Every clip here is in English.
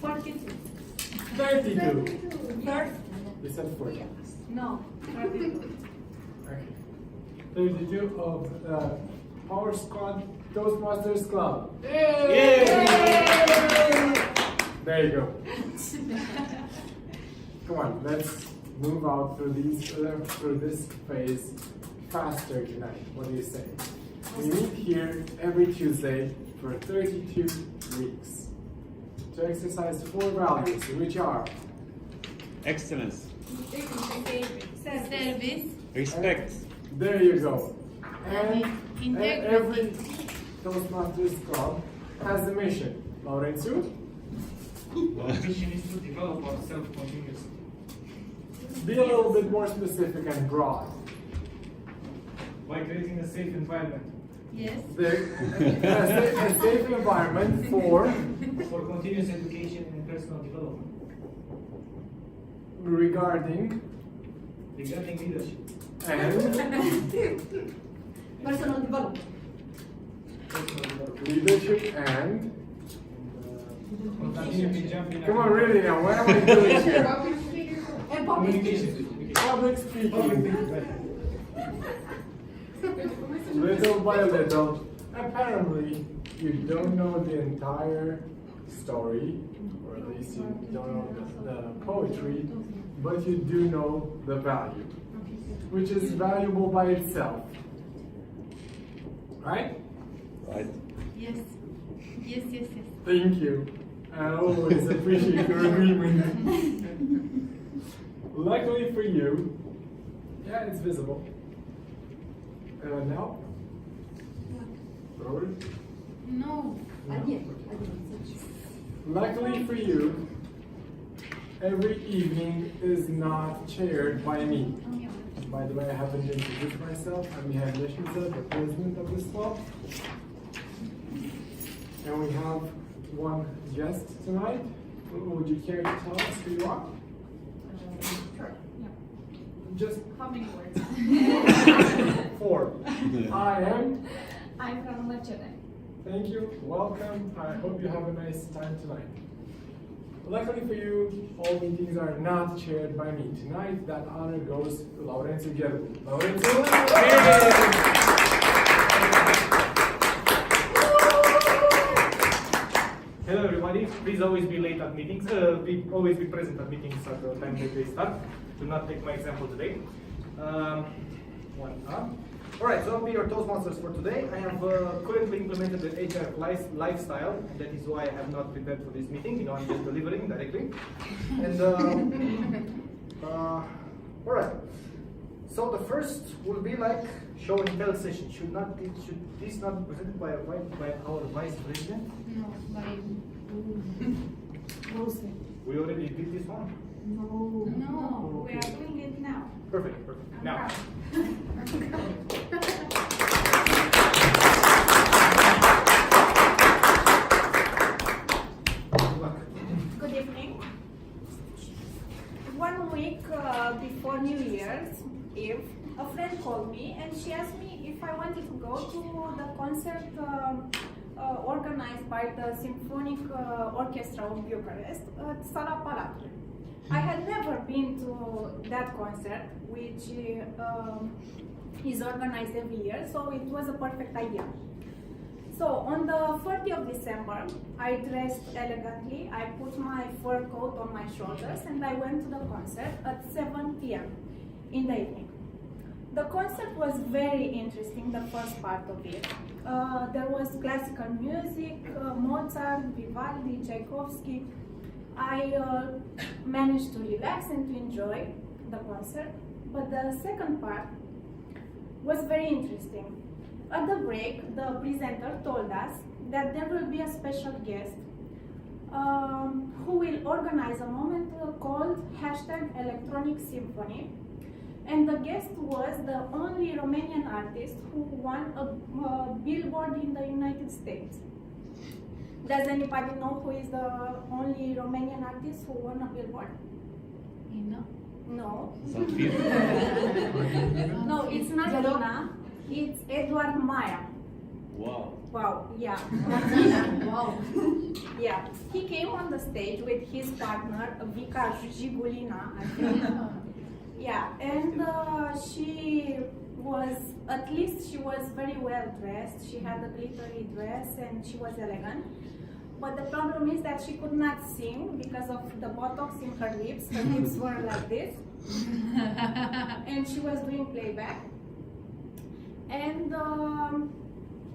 42. 32. 30. You said 40. No, 32. Okay. 32 of the Power Squad Toastmasters Club. Yay! There you go. Come on, let's move out through this phase faster tonight. What do you say? We meet here every Tuesday for 32 weeks to exercise 4 values, which are excellence, Service. respect, there you go. And Integrity. every Toastmasters Club has a mission. Laurentiu? Our mission is to develop ourselves continuously. Be a little bit more specific and broad. By creating a safe environment Yes. A safe environment for continuous education and personal development. regarding Leadership. and Personal development. Personal development. leadership and Continuity jumping. come on, really now, what am I doing here? And public Communication. Public speaking. Little by little, apparently you don't know the entire story, or at least you don't know the poetry, but you do know the value, which is valuable by itself. Right? right? Yes. Yes, yes, yes. Thank you. I always appreciate your agreement. Luckily for you, yeah, it's visible. Now? Robert? No. Luckily for you, every evening is not chaired by me. By the way, I haven't introduced myself. I'm Mihai Mlesnita, the president of this club. And we have one guest tonight. Would you care to tell us who you are? Sure. Just How many words? 4. I am. I'm from Lacherai. Thank you. Welcome. I hope you have a nice time tonight. Luckily for you, all meetings are not chaired by me. Tonight, that honor goes to Laurentiu Ghergu. Laurentiu! Hello everybody, please always be late at meetings, always be present at meetings at the time that they start. Do not take my example today. Alright, so I'll be your Toastmasters for today. I have currently implemented the HR lifestyle, and that is why I have not prepared for this meeting. You know, I'm just delivering directly. And alright. So the first will be like show and tell session. Should this not be presented by our Vice-President? No, by We already did this one. No, we are doing it now. Perfect. Now. Good evening. 1 week before New Year's Eve, a friend called me and she asked me if I wanted to go to the concert organized by the Symphonic Orchestra of Bucharest at Sala Palatului. I had never been to that concert, which is organized every year, so it was a perfect idea. So on the 30th of December, I dressed elegantly, I put my fur coat on my shoulders and I went to the concert at 7 p.m. in the evening. The concert was very interesting, the first part of it. There was classical music, Mozart, Vivaldi, Tchaikovsky. I managed to relax and to enjoy the concert, but the second part was very interesting. At the break, the presenter told us that there will be a special guest who will organize a moment called #Electronic Symphony. And the guest was the only Romanian artist who won a billboard in the United States. Does anybody know who is the only Romanian artist who won a billboard? Ina? No. Zafir? No, it's not Ina. It's Edward Maia. Wow. Wow, yeah. Wow. Yeah, he came on the stage with his partner, Vika Jigulina, I think. Yeah, and she was, at least she was very well dressed. She had a glittery dress and she was elegant. But the problem is that she could not sing because of the Botox in her lips. Her lips were like this. And she was doing playback. And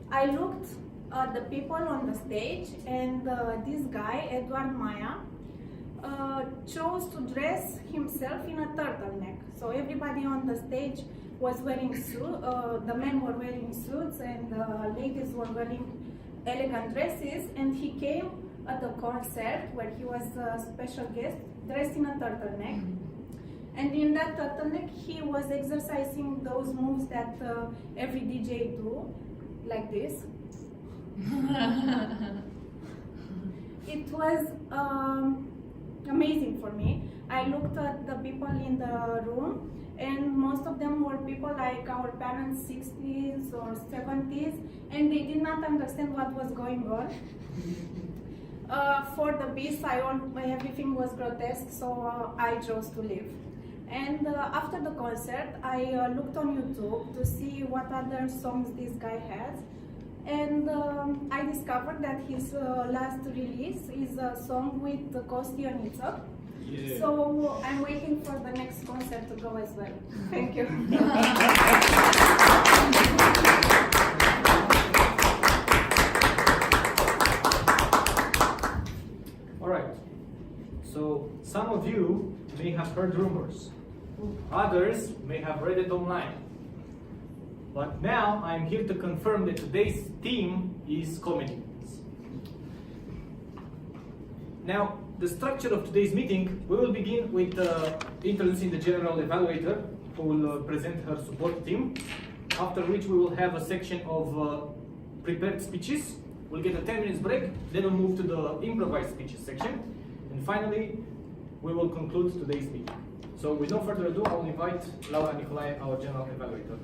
I looked at the people on the stage, and this guy, Eduard Maya, chose to dress himself in a turtleneck. So everybody on the stage was wearing suits, the men were wearing suits, and the ladies were wearing elegant dresses, and he came at the concert where he was a special guest dressed in a turtleneck. And in that turtleneck, he was exercising those moves that every DJ do, like this. It was amazing for me. I looked at the people in the room, and most of them were people like our parents' 60s or 70s, and they did not understand what was going on. For the beast, everything was grotesque, so I chose to leave. And after the concert, I looked on YouTube to see what other songs this guy has. And I discovered that his last release is a song with Kosti Ionita. Yeah. So I'm waiting for the next concert to go as well. Thank you. All right. So some of you may have heard rumors. Others may have read it online. But now I'm here to confirm that today's theme is comedy. Now, the structure of today's meeting, we will begin with introducing the general evaluator, who will present her support team. After which we will have a section of prepared speeches. We'll get a 10 minutes break, then we'll move to the improvised speeches section. And finally, we will conclude today's meeting. So with no further ado, I'll invite Laura Nicolae, our general evaluator.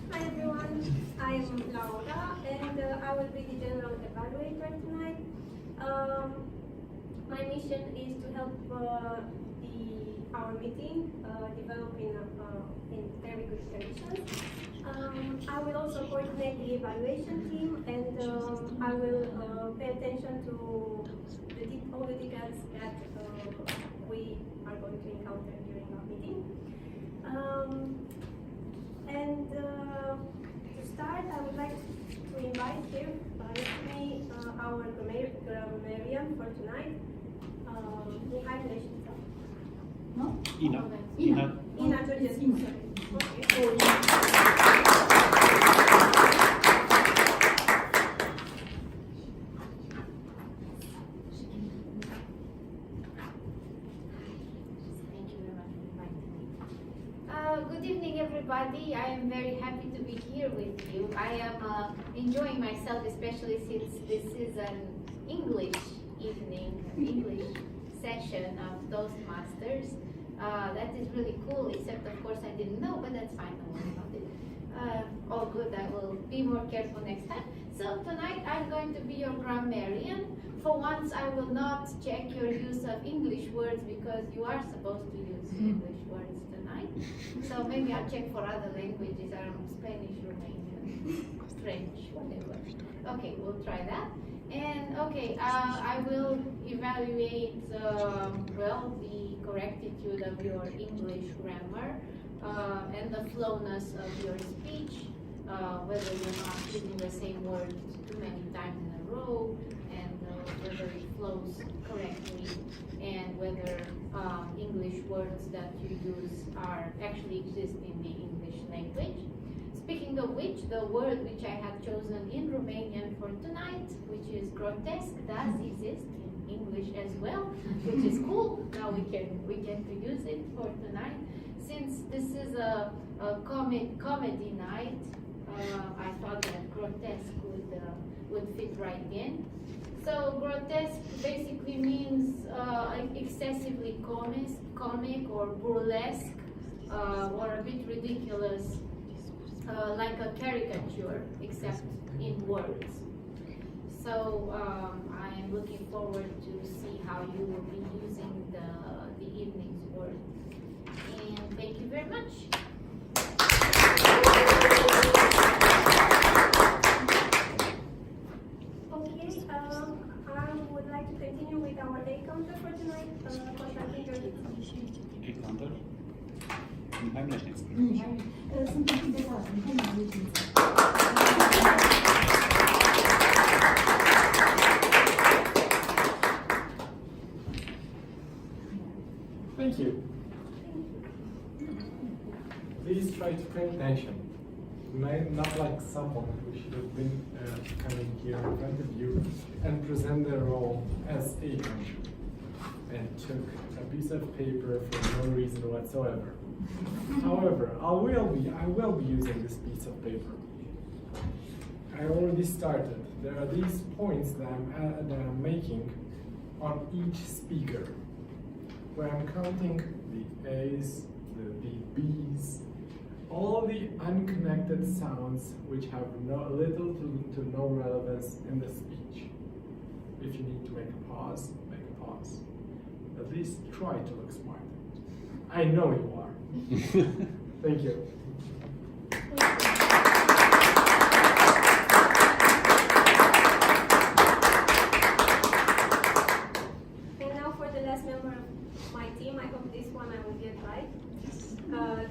Hi everyone, I am Laura and I will be the general evaluator tonight. My mission is to help our meeting develop in very good conditions. I will also coordinate the evaluation team, and I will pay attention to all the details that we are going to encounter during our meeting. To start, I would like to invite here with me our grammarian for tonight, Mihai Mlesnita. No? Ina. Ina Georgescu. Okay. Good evening, everybody. I am very happy to be here with you. I am enjoying myself, especially since this is an English evening, an English session of Toastmasters. That is really cool, except of course I didn't know, but that's fine. Don't worry about it. All good, I will be more careful next time. So tonight I'm going to be your grammarian. For once I will not check your use of English words because you are supposed to use English words tonight. So maybe I'll check for other languages, I don't know, Spanish, Romanian, French, whatever. Okay, we'll try that. And okay, I will evaluate, well, the correctitude of your English grammar and the flowness of your speech, whether you're not using the same word too many times in a row, and whether it flows correctly, and whether English words that you use actually exist in the English language. Speaking of which, the word which I have chosen in Romanian for tonight, which is grotesque, does exist in English as well, which is cool. Now we get to use it for tonight. Since this is a comedy night, I thought that grotesque would fit right in. So grotesque basically means excessively comic or burlesque, or a bit ridiculous, like a caricature, except in words. So I am looking forward to see how you will be using the evening's work. And thank you very much. Okay, I would like to continue with our day counter for tonight. Constantine Ghergu. Counter. Mihai Mlesnita. Sunt un pic de față, Mihai Mlesnita. Thank you. Please try to pay attention. Not like someone who should have been coming here in front of you and present their role as a country and took a piece of paper for no reason whatsoever. However, I will be using this piece of paper. I already started. There are these points that I'm making on each speaker, where I'm counting the A's, the B's, all the unconnected sounds which have little to no relevance in the speech. If you need to make a pause, make a pause. At least try to look smart. I know you are. Thank you. And now for the last member of my team, I hope this one I will get right.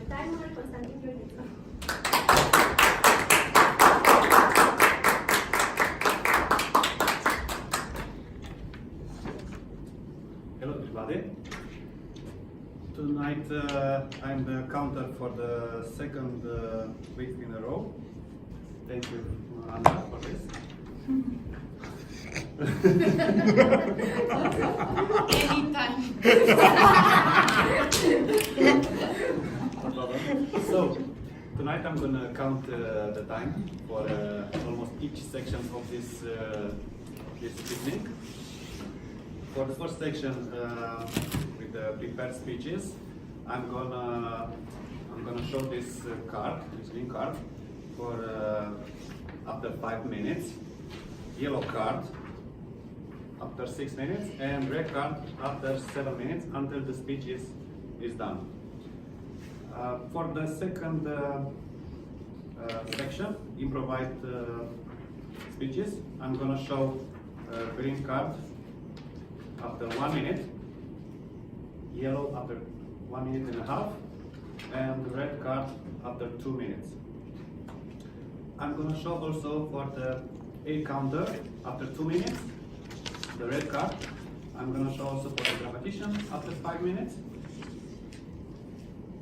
Timer, Constantine Ghergu. Hello everybody. Tonight I'm the counter for the second week in a row. Thank you, Andra, for this. Anytime. So, tonight I'm going to count the time for almost each section of this evening. For the first section with the prepared speeches, I'm gonna show this card, this green card, for after 5 minutes, yellow card after 6 minutes, and red card after 7 minutes until the speech is done. For the second section, improvised speeches, I'm gonna show green card after 1 minute, yellow after 1 minute and a half, and red card after 2 minutes. I'm gonna show also for the A counter after 2 minutes, the red card. I'm gonna show also for the dramatician after 5 minutes,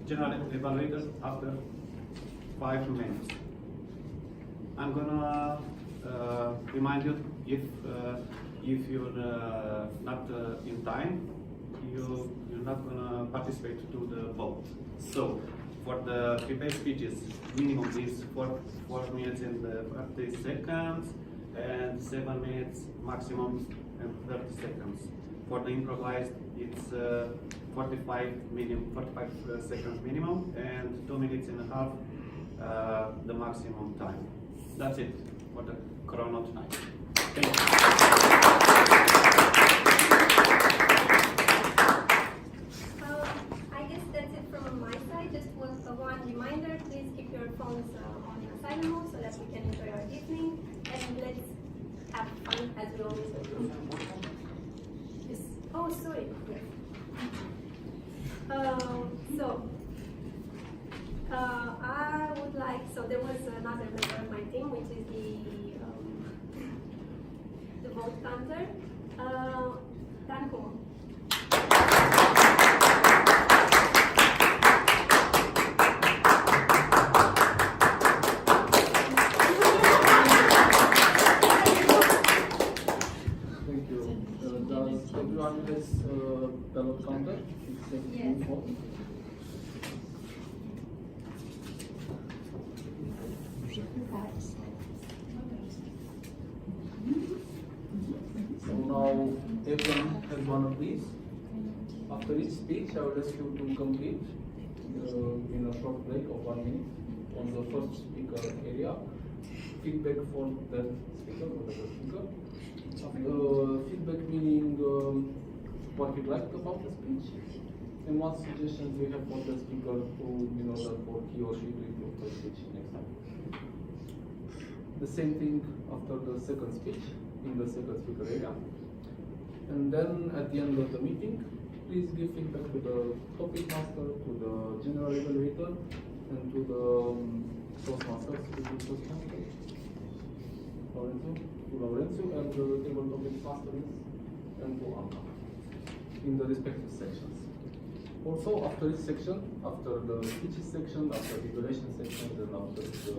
general evaluator after 5 minutes. I'm gonna remind you if you're not in time, you're not gonna participate to the vote. So for the prepared speeches, minimum is 4 minutes and 30 seconds, and 7 minutes maximum and 30 seconds. For the improvised, it's 45 seconds minimum and 2 minutes and a half the maximum time. That's it for the chrono tonight. Thank you. I guess that's it from my side. Just one reminder, please keep your phones on silent mode so that we can enjoy our evening, and let's have fun as we always do. Yes. Oh, sorry. Yes. I would like, so there was another member of my team, which is the vote counter, Dan Huma. Thank you. Does everyone has ballot counter? Yes. So now everyone has one of these. After each speech, I will ask you to complete in a short break of 1 minute on the first speaker area. Feedback for that speaker, or the speaker. Feedback meaning what you liked about the speech and what suggestions you have for the speaker to, for he or she to improve the speech next time. The same thing after the second speech in the second speaker area. And then at the end of the meeting, please give feedback to the topic master, to the general evaluator, and to the Toastmaster, Laurentiu, and the table topic masters, and to Anca, in the respective sections. Also, after this section, after the speeches section, after the evaluation section, and after the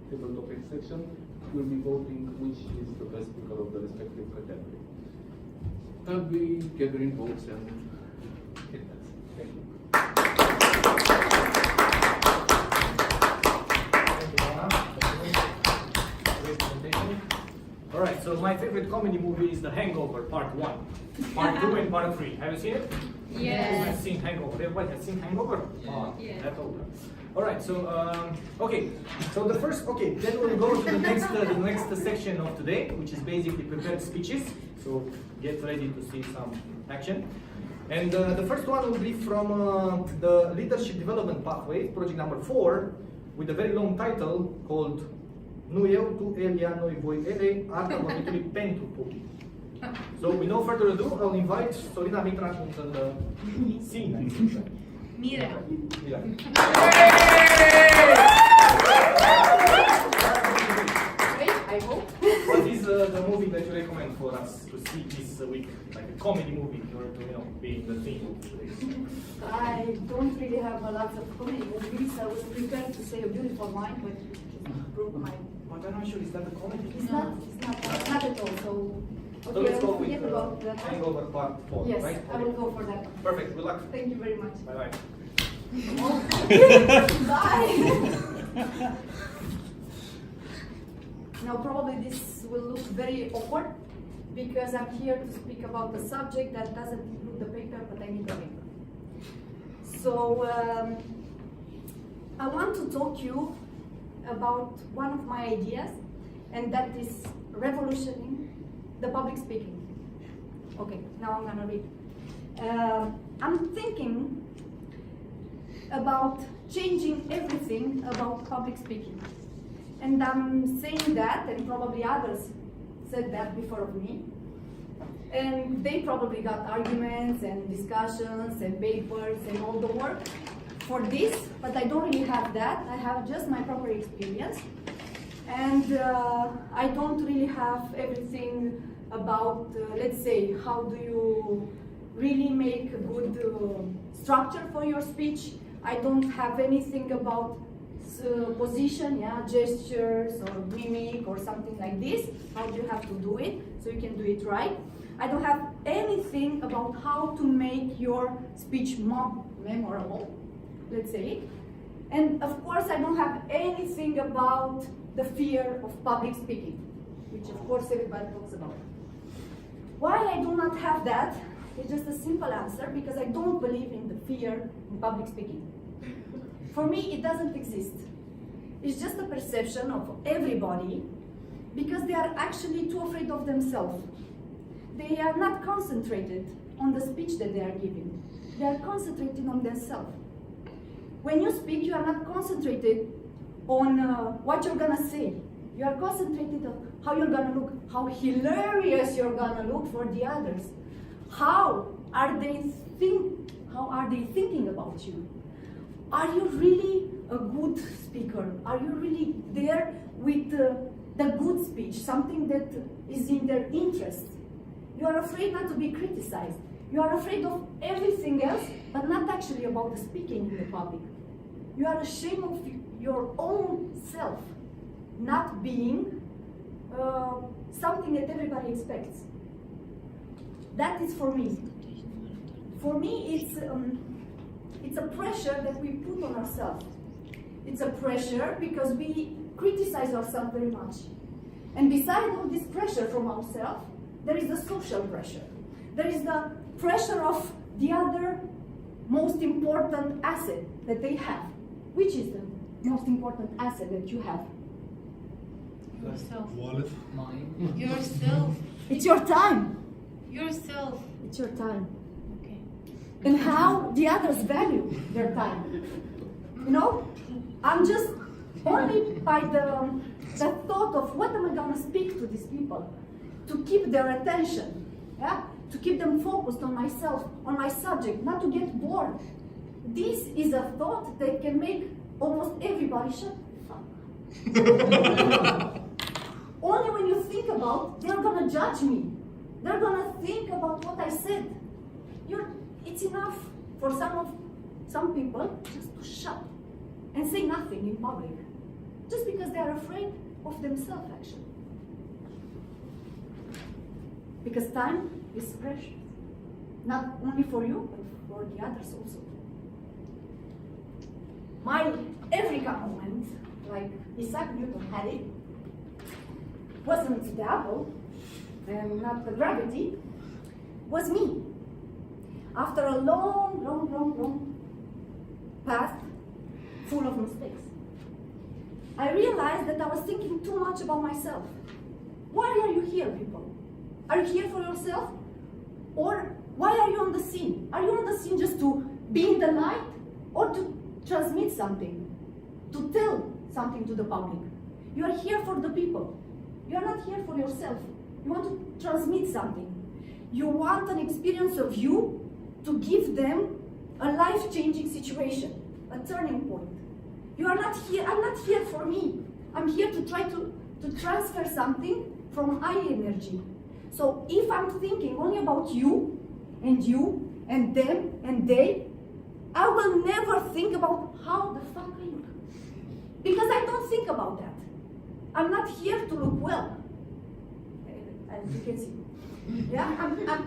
table topic section, we'll be voting which is the best speaker of the respective category. And we gathering votes and feedbacks. Thank you. Alright, so my favorite comedy movie is The Hangover, Part 1. Part 2 and Part 3. Have you seen it? Yes. Who has seen Hangover? Everybody has seen Hangover? Yes. That's all. Alright, so, okay. So the first, okay, then we'll go to the next section of today, which is basically prepared speeches. So get ready to see some action. And the first one will be from the Leadership Development Pathway, project number 4, with a very long title called Nu eu, tu, el, ea, noi, voi, ele, arta vorbitorii pentru. So, with no further ado, I'll invite Sorina Mirea into the scene. Mirea. I hope. What is the movie that you recommend for us to see this week? Like a comedy movie in order to, be in the theme of today. I don't really have a lot of comedy movies. I was prepared to say A Beautiful Mind, but it broke my. But I'm not sure, is that a comedy? It's not at all. So, So okay, let's I go will forget with about that. Hangover Part 4, Yes, right? I will go for that. Perfect, good luck. Thank you very much. Bye-bye. Bye. Now, probably this will look very awkward because I'm here to speak about the subject that doesn't include the paper, but I need the paper. So, I want to talk to you about one of my ideas, and that is revolutioning the public speaking. Okay, now I'm gonna read. I'm thinking about changing everything about public speaking. And I'm saying that, and probably others said that before of me. And they probably got arguments and discussions and papers and all the work for this, but I don't really have that. I have just my proper experience. And I don't really have everything about, let's say, how do you really make a good structure for your speech. I don't have anything about position, gestures or mimic or something like this. How do you have to do it so you can do it right? I don't have anything about how to make your speech more memorable, let's say. And of course, I don't have anything about the fear of public speaking, which of course everybody talks about. Why I do not have that is just a simple answer, because I don't believe in the fear in public speaking. For me, it doesn't exist. It's just a perception of everybody, because they are actually too afraid of themselves. They are not concentrated on the speech that they are giving. They are concentrated on themselves. When you speak, you are not concentrated on what you're gonna say. You are concentrated on how you're gonna look, how hilarious you're gonna look for the others. How are they thinking about you? Are you really a good speaker? Are you really there with the good speech, something that is in their interest? You are afraid not to be criticized. You are afraid of everything else, but not actually about the speaking in the public. You are ashamed of your own self, not being something that everybody expects. That is for me. For me, it's a pressure that we put on ourselves. It's a pressure because we criticize ourselves very much. And beside all this pressure from ourselves, there is the social pressure. There is the pressure of the other most important asset that they have. Which is the most important asset that you have? Yourself. Wallet. Mine. Yourself. It's your time. Yourself. It's your time. Okay. And how the others value their time. You know, I'm just only by the thought of what am I going to speak to these people, to keep their attention, yeah, to keep them focused on myself, on my subject, not to get bored. This is a thought that can make almost everybody shut the fuck up. Only when you think about, they're gonna judge me. They're gonna think about what I said. It's enough for some people just to shut and say nothing in public, just because they are afraid of themselves, actually. Because time is precious, not only for you, but for the others also. My Eureka moment, like Isaac Newton had it, wasn't the apple and not the gravity, was me. After a long path full of mistakes, I realized that I was thinking too much about myself. Why are you here, people? Are you here for yourself? Or why are you on the scene? Are you on the scene just to be in the light or to transmit something, to tell something to the public? You are here for the people. You are not here for yourself. You want to transmit something. You want an experience of you to give them a life-changing situation, a turning point. You are not here, I'm not here for me. I'm here to try to transfer something from my energy. So if I'm thinking only about you and them and they, I will never think about how the fuck are you. Because I don't think about that. I'm not here to look well, as you can see. Yeah,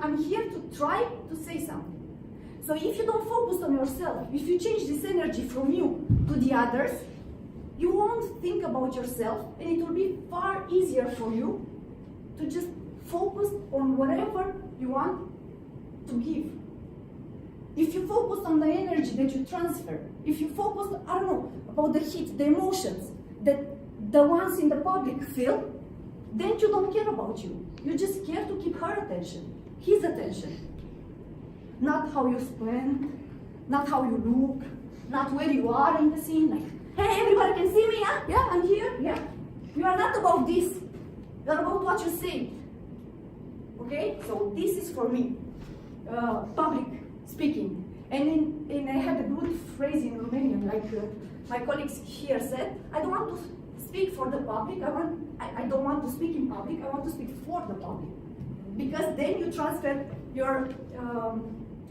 I'm here to try to say something. So if you don't focus on yourself, if you change this energy from you to the others, you won't think about yourself, and it will be far easier for you to just focus on whatever you want to give. If you focus on the energy that you transfer, if you focus, I don't know, about the heat, the emotions that the ones in the public feel, then you don't care about you. You just care to keep her attention, his attention. Not how you spend, not how you look, not where you are in the scene, like, hey, everybody can see me, yeah? Yeah, I'm here, yeah. You are not about this. You are about what you say. Okay? So this is for me, public speaking. And I had a good phrase in Romanian, like my colleagues here said, I don't want to speak for the public, I don't want to speak in public, I want to speak for the public. Because then you transfer your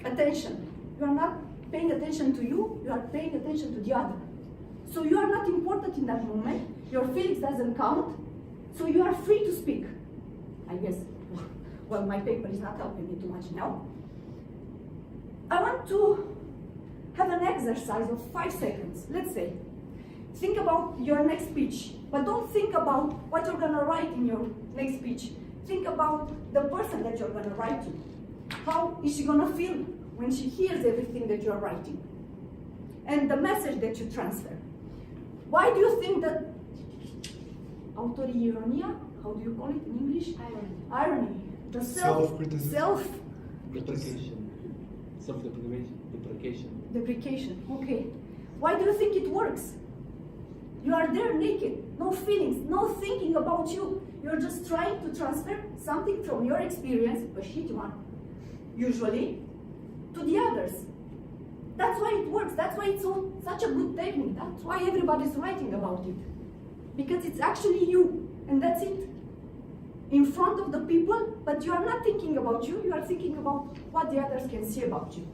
attention. You are not paying attention to you, you are paying attention to the other. So you are not important in that moment, your feelings doesn't count, so you are free to speak. I guess, well, my paper is not helping me too much now. I want to have an exercise of 5 seconds, let's say. Think about your next speech, but don't think about what you're gonna write in your next speech. Think about the person that you're gonna write to. How is she gonna feel when she hears everything that you're writing? And the message that you transfer. Why do you think that autoironia, how do you call it in English? Irony. The Deprecation. Okay. Why do you think it works? You are there naked, no feelings, no thinking about you. You're just trying to transfer something from your experience, a shitty one, usually, to the others. That's why it works. That's why it's such a good technique. That's why everybody's writing about it. Because it's actually you, and that's it. In front of the people, but you are not thinking about you, you are thinking about what the others can see about you.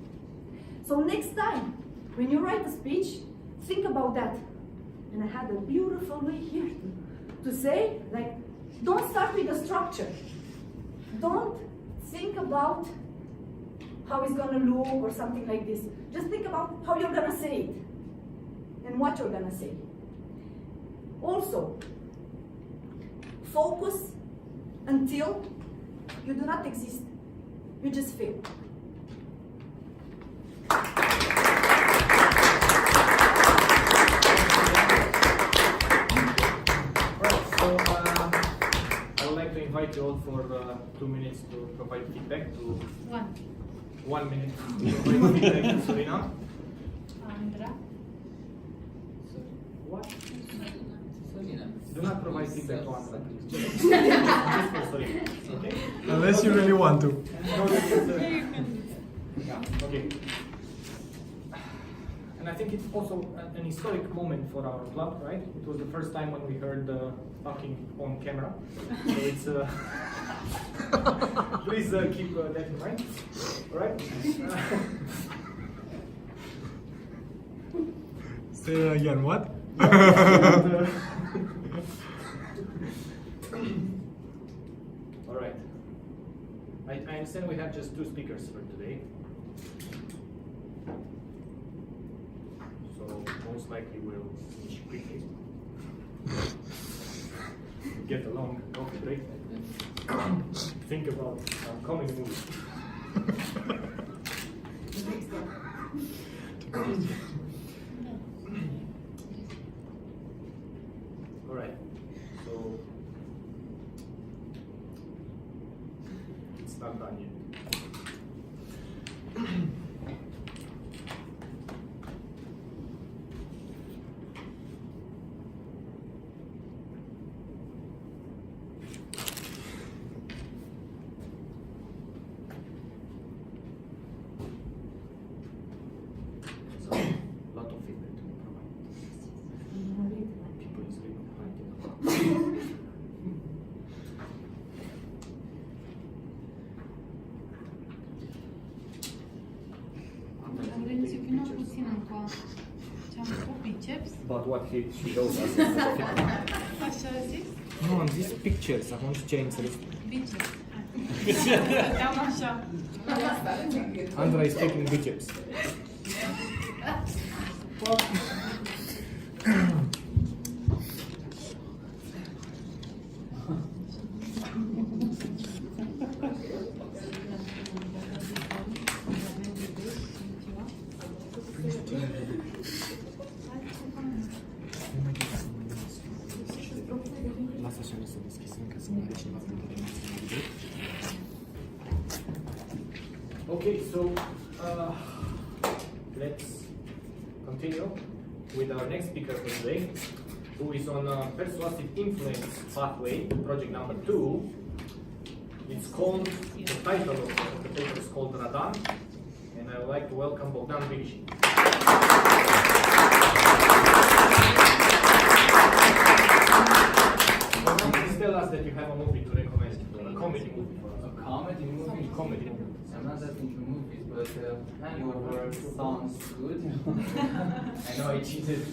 So next time, when you write a speech, think about that. And I had a beautiful way here to say, like, don't start with the structure. Don't think about how it's gonna look or something like this. Just think about how you're gonna say it and what you're gonna say. Also, focus until you do not exist. You just feel. minutes to provide feedback to... 1. 1 minute to provide feedback to Sorina. Andra. What? Sorina. Do not provide feedback to Andra, please. Just for Sorina, okay? Unless you really want to. No, this is, yeah, okay. And I think it's also an historic moment for our club, right? It was the first time when we heard talking on camera. So it's please keep that in mind. All right? Say that again, what? All right. I understand we have just 2 speakers for today. So most likely we'll finish quickly. Get a long coffee break. Think about comedy movies. All right. So it's not done yet. Lot of feedback to be provided. People is leaving behind. Laurentiu, vină puțin încă. Ce-am făcut biceps? About what she shows us. Așa a zis? Nu, am zis pictures, acum nu știu ce ai înțeles. Biceps. Stăteam așa. Andra is taking biceps. Lasă așa să deschisem ca să mai cineva pentru Okay, so let's continue with our next speaker for today, who is on persuasive influence pathway, project number 2. It's called, the title of the paper is called Radan, and I would like to welcome Andra Bichea. Please tell us that you have a movie to recommend, a comedy movie for us. A comedy movie? Comedy movie. I'm not that into movies, but Hangover sounds good. I know I cheated,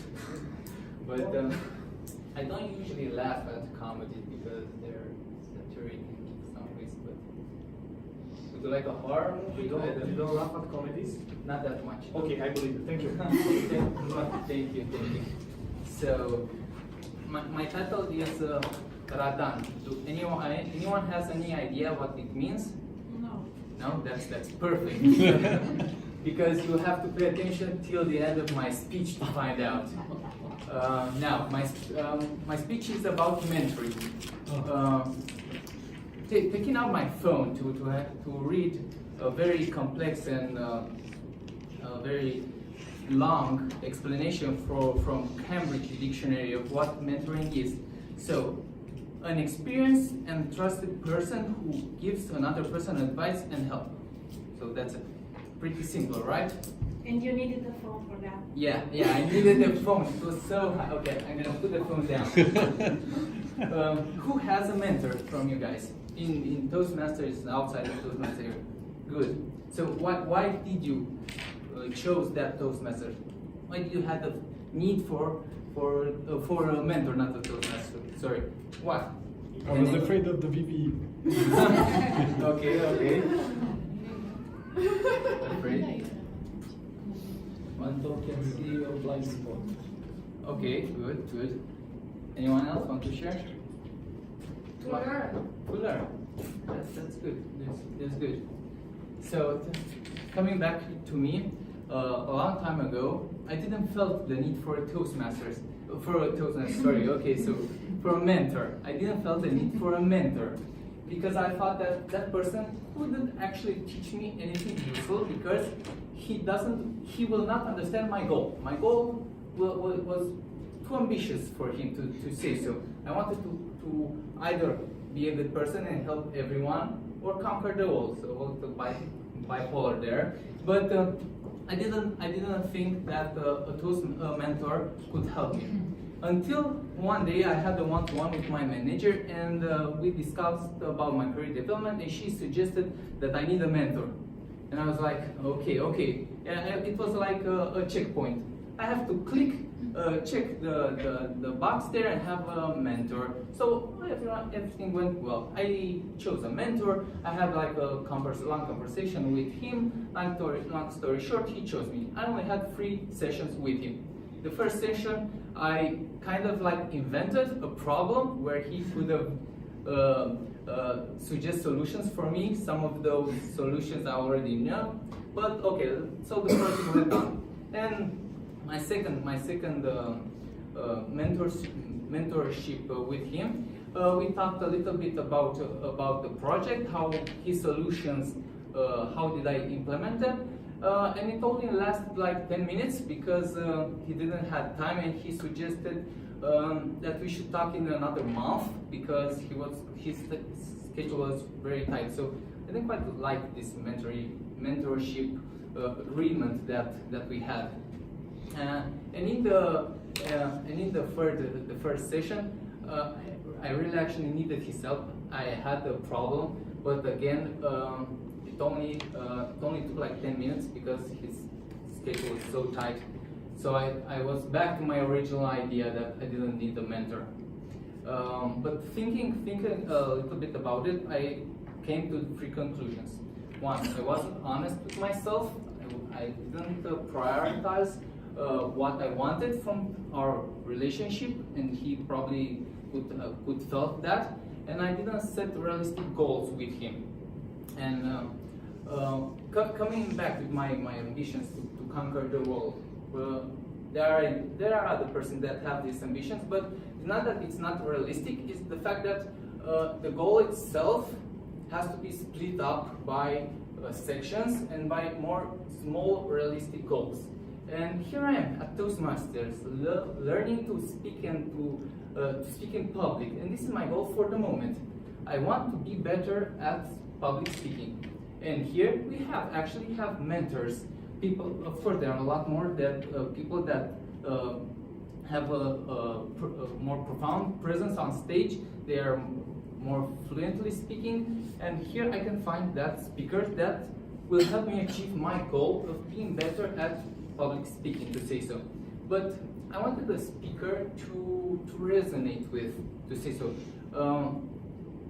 but I don't usually laugh at comedies because they're satiric in some ways. But would you like a horror movie? You don't laugh at comedies? Not that much. Okay, I believe you. Thank you. Thank you. So, my title is Radan. Do anyone has any idea what it means? No, that's perfect. Because you have to pay attention till the end of my speech to find out. Now, my speech is about mentoring. Taking out my phone to read a very complex and very long explanation from Cambridge Dictionary of what mentoring is. So, an experienced and trusted person who gives another person advice and help. So that's pretty simple, right? And you needed a phone for that. Yeah, I needed the phone. It was so high. Okay, I'm gonna put the phone down. Who has a mentor from you guys? In Toastmasters, outside of Toastmasters? Good. So why did you chose that Toastmaster? Why did you have the need for a mentor, not a Toastmaster? Sorry. What? I was afraid of the VP. Okay. Afraid? One dog can see a blind spot. Okay, good. Anyone else want to share? To learn. To learn. That's good. That's good. So, coming back to me, a long time ago, I didn't felt the need for a Toastmasters. For a mentor. I didn't felt the need for a mentor. because I thought that that person couldn't actually teach me anything useful because he will not understand my goal. My goal was too ambitious for him to say so. I wanted to either be a good person and help everyone or conquer the world, so the bipolar there. But I didn't think that a tools mentor could help me. Until one day I had a one-to-one with my manager, and we discussed about my career development, and she suggested that I need a mentor. And I was like, okay. And it was like a checkpoint. I have to check the box there and have a mentor. So everything went well. I chose a mentor. I had like a long conversation with him. Long story short, he chose me. I only had 3 sessions with him. The first session, I kind of like invented a problem where he could have suggest solutions for me. Some of those solutions I already know, but okay. So the project went on, and my second mentorship with him, we talked a little bit about the project, how his solutions, how did I implement them. And it only lasted like 10 minutes because he didn't have time, and he suggested that we should talk in another month because his schedule was very tight. So I didn't quite like this mentorship agreement that we had. And in the first session, I really actually needed his help. I had a problem, but again. It only took like 10 minutes because his schedule was so tight. So I was back to my original idea that I didn't need a mentor. But thinking a little bit about it, I came to 3 conclusions. One, I wasn't honest with myself. I didn't prioritize what I wanted from our relationship, and he probably could felt that. And I didn't set realistic goals with him. And coming back with my ambitions to conquer the world, there are other persons that have these ambitions, but it's not that it's not realistic. It's the fact that the goal itself has to be split up by sections and by more small realistic goals. And here I am at Toastmasters, learning to speak and to speak in public, and this is my goal for the moment. I want to be better at public speaking. And here we actually have mentors. People, of course, there are a lot more people that have a more profound presence on stage. They are more fluently speaking. And here I can find that speaker that will help me achieve my goal of being better at public speaking, to say so. But I wanted the speaker to resonate with, to say so.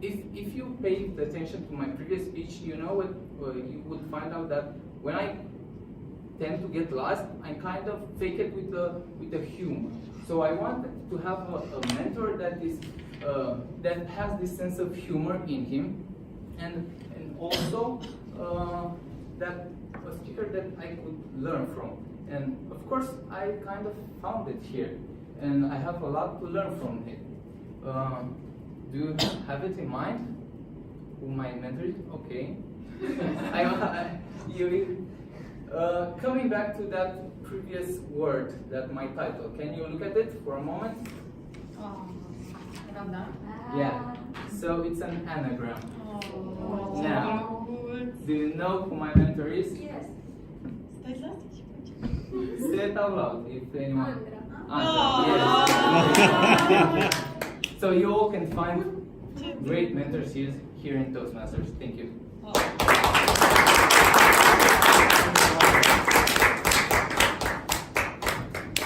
If you paid attention to my previous speech, you know what, you would find out that when I tend to get lost, I kind of fake it with the humor. So I wanted to have a mentor that has this sense of humor in him, and also that a speaker that I could learn from. And of course, I kind of found it here, and I have a lot to learn from him. Do you have it in mind? Who my mentor is? Okay. Coming back to that previous word, that my title, can you look at it for a moment? Yeah. So it's an anagram. Now, do you know who my mentor is? Yes. Say it out loud if anyone. Andra. Yes. So you all can find great mentors here in Toastmasters. Thank you.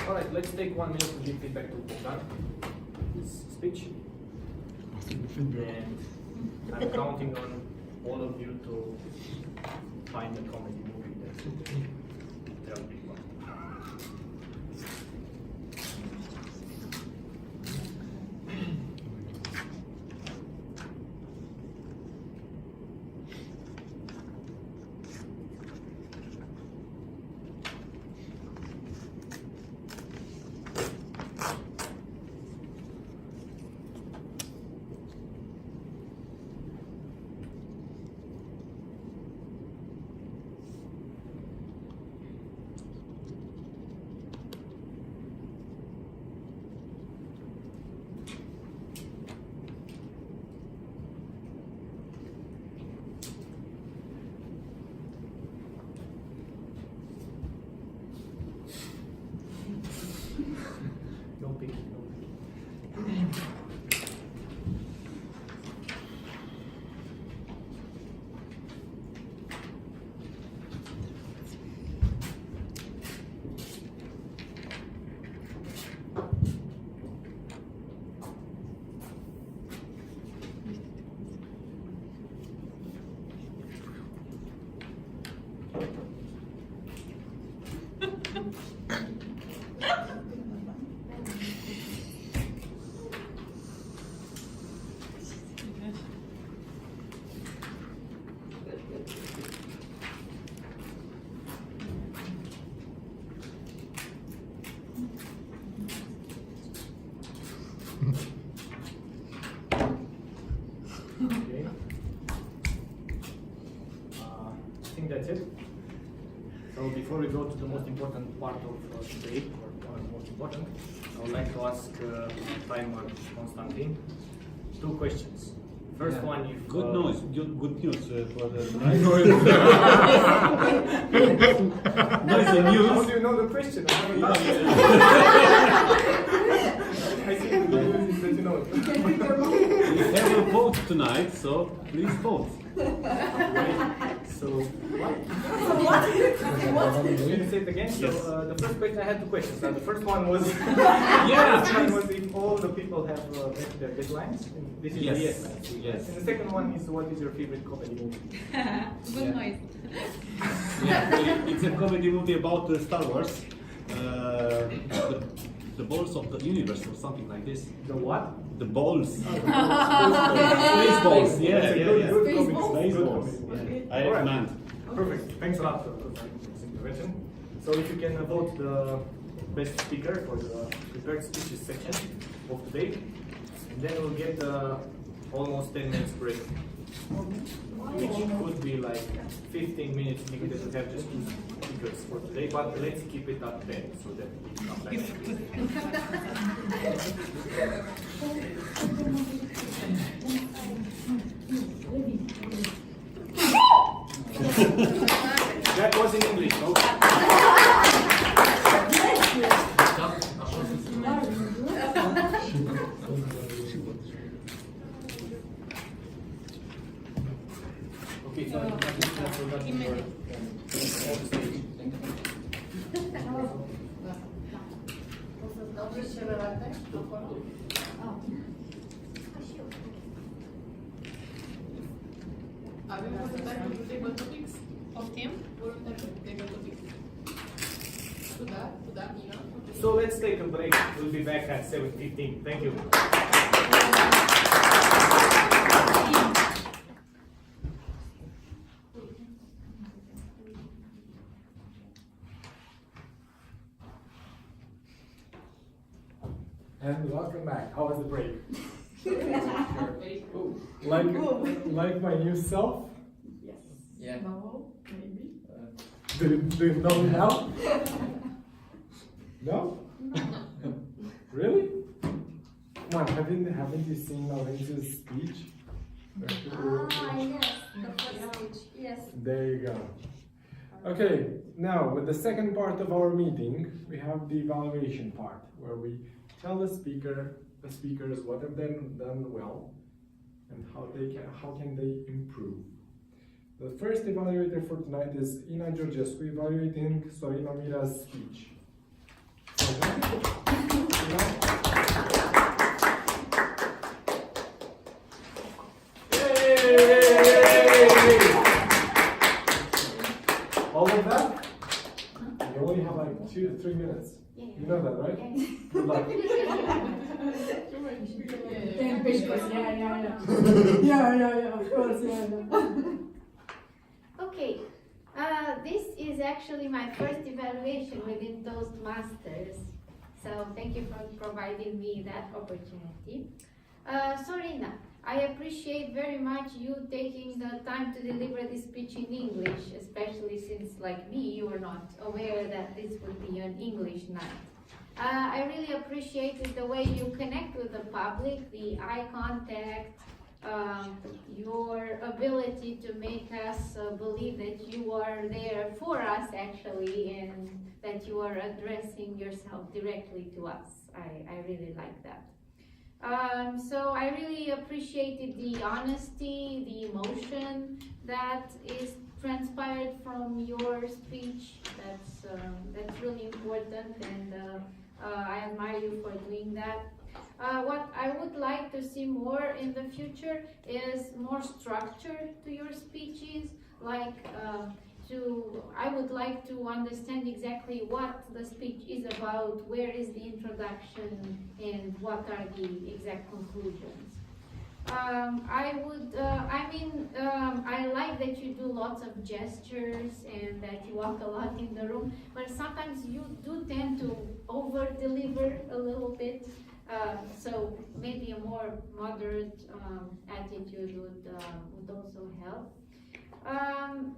All right, let's take 1 minute to give feedback to Bogdan, his speech. And I'm counting on all of you to find a comedy movie that will be fun. before we go to the most important part of today, or one of the most important, I would like to ask timer Constantin 2 questions. First one, if Good news for the Noisy news. How do you know the question? I think the good news is that you know it. We have a vote tonight, so please vote. So what? Can you say it again? Yes. So the first question, I had 2 questions. The first one was, Yeah, the first one was if all the people have met their deadlines. This is Yes. the yes answer. Yes. And the second one is, what is your favorite comedy movie? Good noise. Yeah, it's a comedy movie about Star Wars. The balls of the universe or something like this. The what? The balls. Space Balls, yeah, That's a yeah, good, yeah. good Space comedy. balls. Space Good balls. comedy. I Alright. recommend. Perfect. Thanks a lot for this intervention. So if you can vote the best speaker for the prepared speeches section of today, and then we'll get almost 10 minutes break, which could be like 15 minutes because we have just 2 speakers for today, but let's keep it at 10 so that we come back. That was in English, no? Okay, so I forgot your Avem o să dai cu table topics? Optim? Table topics. Tu da, Ina? So let's take a break. We'll be back at 7:15. Thank you. And welcome back. How was the break? Very cool. Like my new self? Yeah. No, maybe. Do you know me now? No? Really? Come on, haven't you seen Laurentiu's speech? Yes, the first speech. Yes. There you go. Okay, now with the second part of our meeting, we have the evaluation part, where we tell the speakers what have they done well and how can they improve. The first evaluator for tonight is Ina Georgescu evaluating Sorina Mirea's speech. All of that? You only have like 2 to 3 minutes. You know that, right? Good luck. Yeah, of course, yeah. Okay, this is actually my first evaluation within Toastmasters, so thank you for providing me that opportunity. Sorina, I appreciate very much you taking the time to deliver this speech in English, especially since, like me, you were not aware that this would be an English night. I really appreciated the way you connect with the public, the eye contact, your ability to make us believe that you are there for us actually, and that you are addressing yourself directly to us. I really like that. So I really appreciated the honesty, the emotion that is transpired from your speech. That's really important, and I admire you for doing that. What I would like to see more in the future is more structure to your speeches, like I would like to understand exactly what the speech is about, where is the introduction, and what are the exact conclusions. I like that you do lots of gestures and that you walk a lot in the room, but sometimes you do tend to over-deliver a little bit. So maybe a more moderate attitude would also help.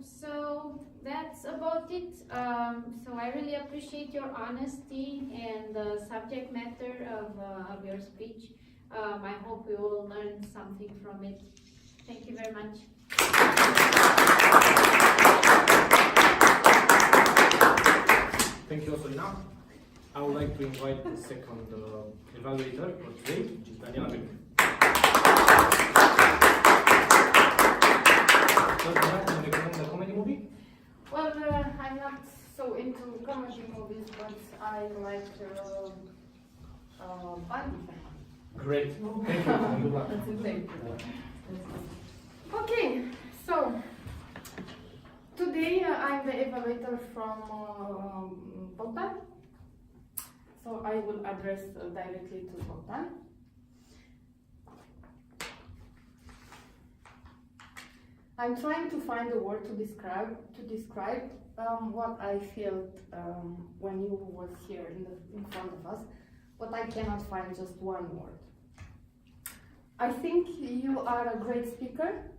So that's about it. So I really appreciate your honesty and the subject matter of your speech. I hope we all learn something from it. Thank you very much. Thank you, Sorina. I would like to invite the second evaluator for today, which is Daniela Beck. So, do you recommend a comedy movie? Well, I'm not so into comedy movies, but I like Barbie. Great. Thank you. And good luck. Okay, so today I'm the evaluator from Bogdan. So I will address directly to Bogdan. I'm trying to find a word to describe what I felt when you was here in front of us, but I cannot find just one word. I think you are a great speaker.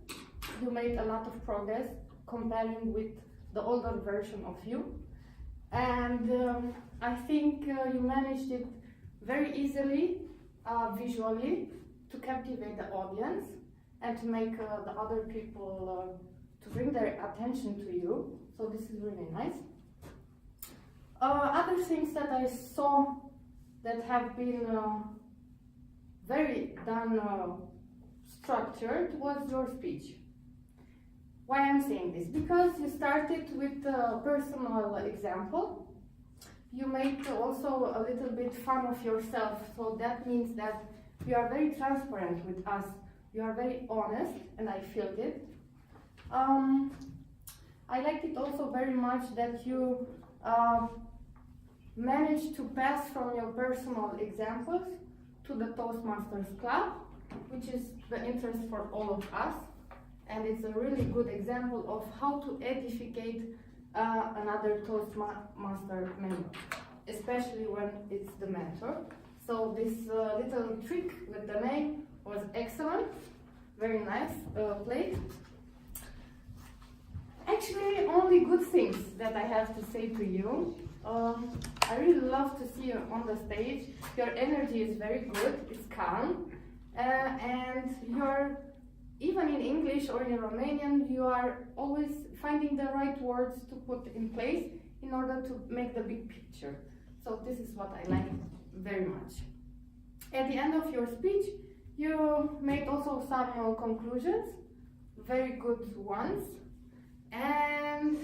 You made a lot of progress comparing with the older version of you, and I think you managed it very easily, visually, to captivate the audience and to make the other people to bring their attention to you. So this is really nice. Other things that I saw that have been very structured was your speech. Why I'm saying this? Because you started with a personal example. You made also a little bit fun of yourself. So that means that you are very transparent with us. You are very honest, and I felt it. I liked it also very much that you managed to pass from your personal examples to the Toastmasters Club, which is the interest for all of us. And it's a really good example of how to edificate another Toastmaster member, especially when it's the mentor. So this little trick with the name was excellent, very nice played. Actually, only good things that I have to say to you. I really love to see you on the stage. Your energy is very good, it's calm, and you're, even in English or in Romanian, you are always finding the right words to put in place in order to make the big picture. So this is what I like very much. At the end of your speech, you made also some conclusions, very good ones. And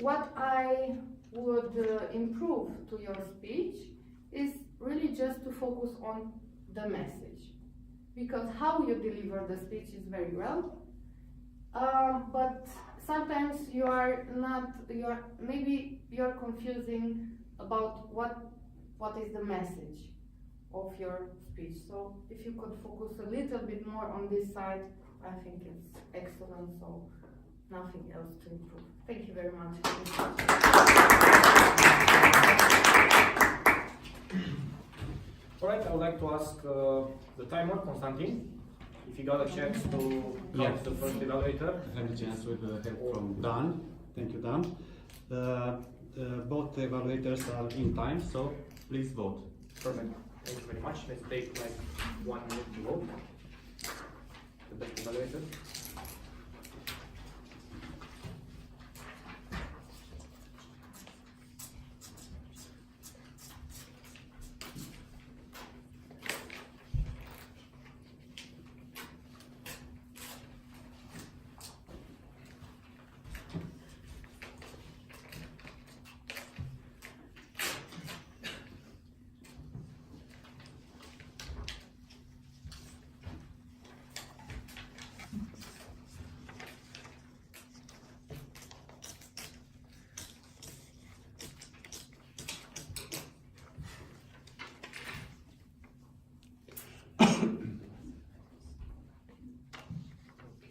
what I would improve to your speech is really just to focus on the message, because how you deliver the speech is very well, but sometimes maybe you're confusing about what is the message of your speech. So if you could focus a little bit more on this side, I think it's excellent. So nothing else to improve. Thank you very much. All right, I would like to ask the timer, Constantin, if you got a chance to count the first evaluator. I have a chance with the help from Dan. Thank you, Dan. Both evaluators are in time, so please vote. Perfect. Thank you very much. Let's take like 1 minute to vote. The best evaluator.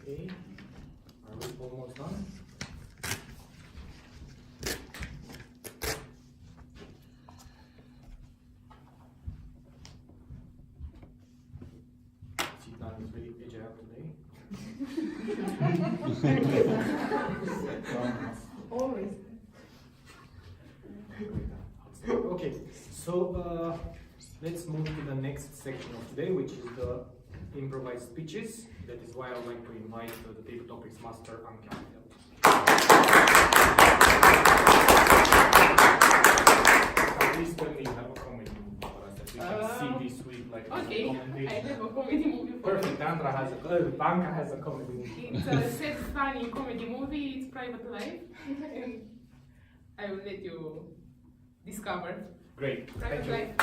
Okay, are we almost done? See, Dan is really agile today. Always. Okay, so let's move to the next section of today, which is the improvised speeches. That is why I would like to invite the table topics master, Anca Anghel. Please tell me you have a comedy movie for us that we can see this week, like Okay, I recommendation. have a comedy movie for Perfect. Anca has a comedy movie. It's a sad, funny comedy movie. It's Private Life, and I will let you discover Great. Private Thank you. Life.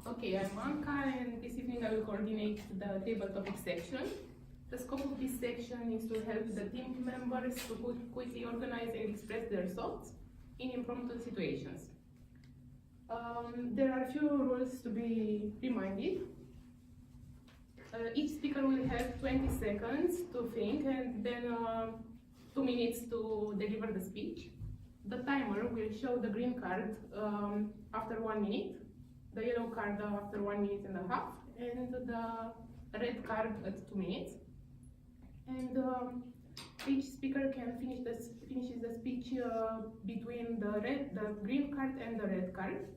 Okay, I'm Anca, and this evening I will coordinate the table topic section. The scope of this section is to help the team members to quickly organize and express their thoughts in impromptu situations. There are a few rules to be reminded. Each speaker will have 20 seconds to think and then 2 minutes to deliver the speech. The timer will show the green card after 1 minute, the yellow card after 1 minute and a half, and the red card at 2 minutes. And each speaker can finishes the speech between the green card and the red card.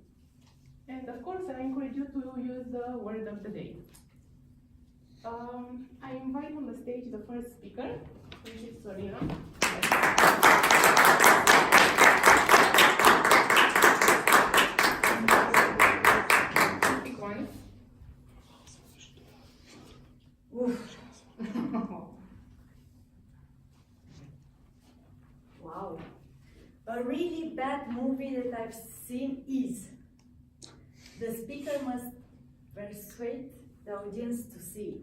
And of course, I encourage you to use the word of the day. I invite on the stage the first speaker, which is Sorina. Pick one. Wow. A really bad movie that I've seen is the speaker must persuade the audience to see it.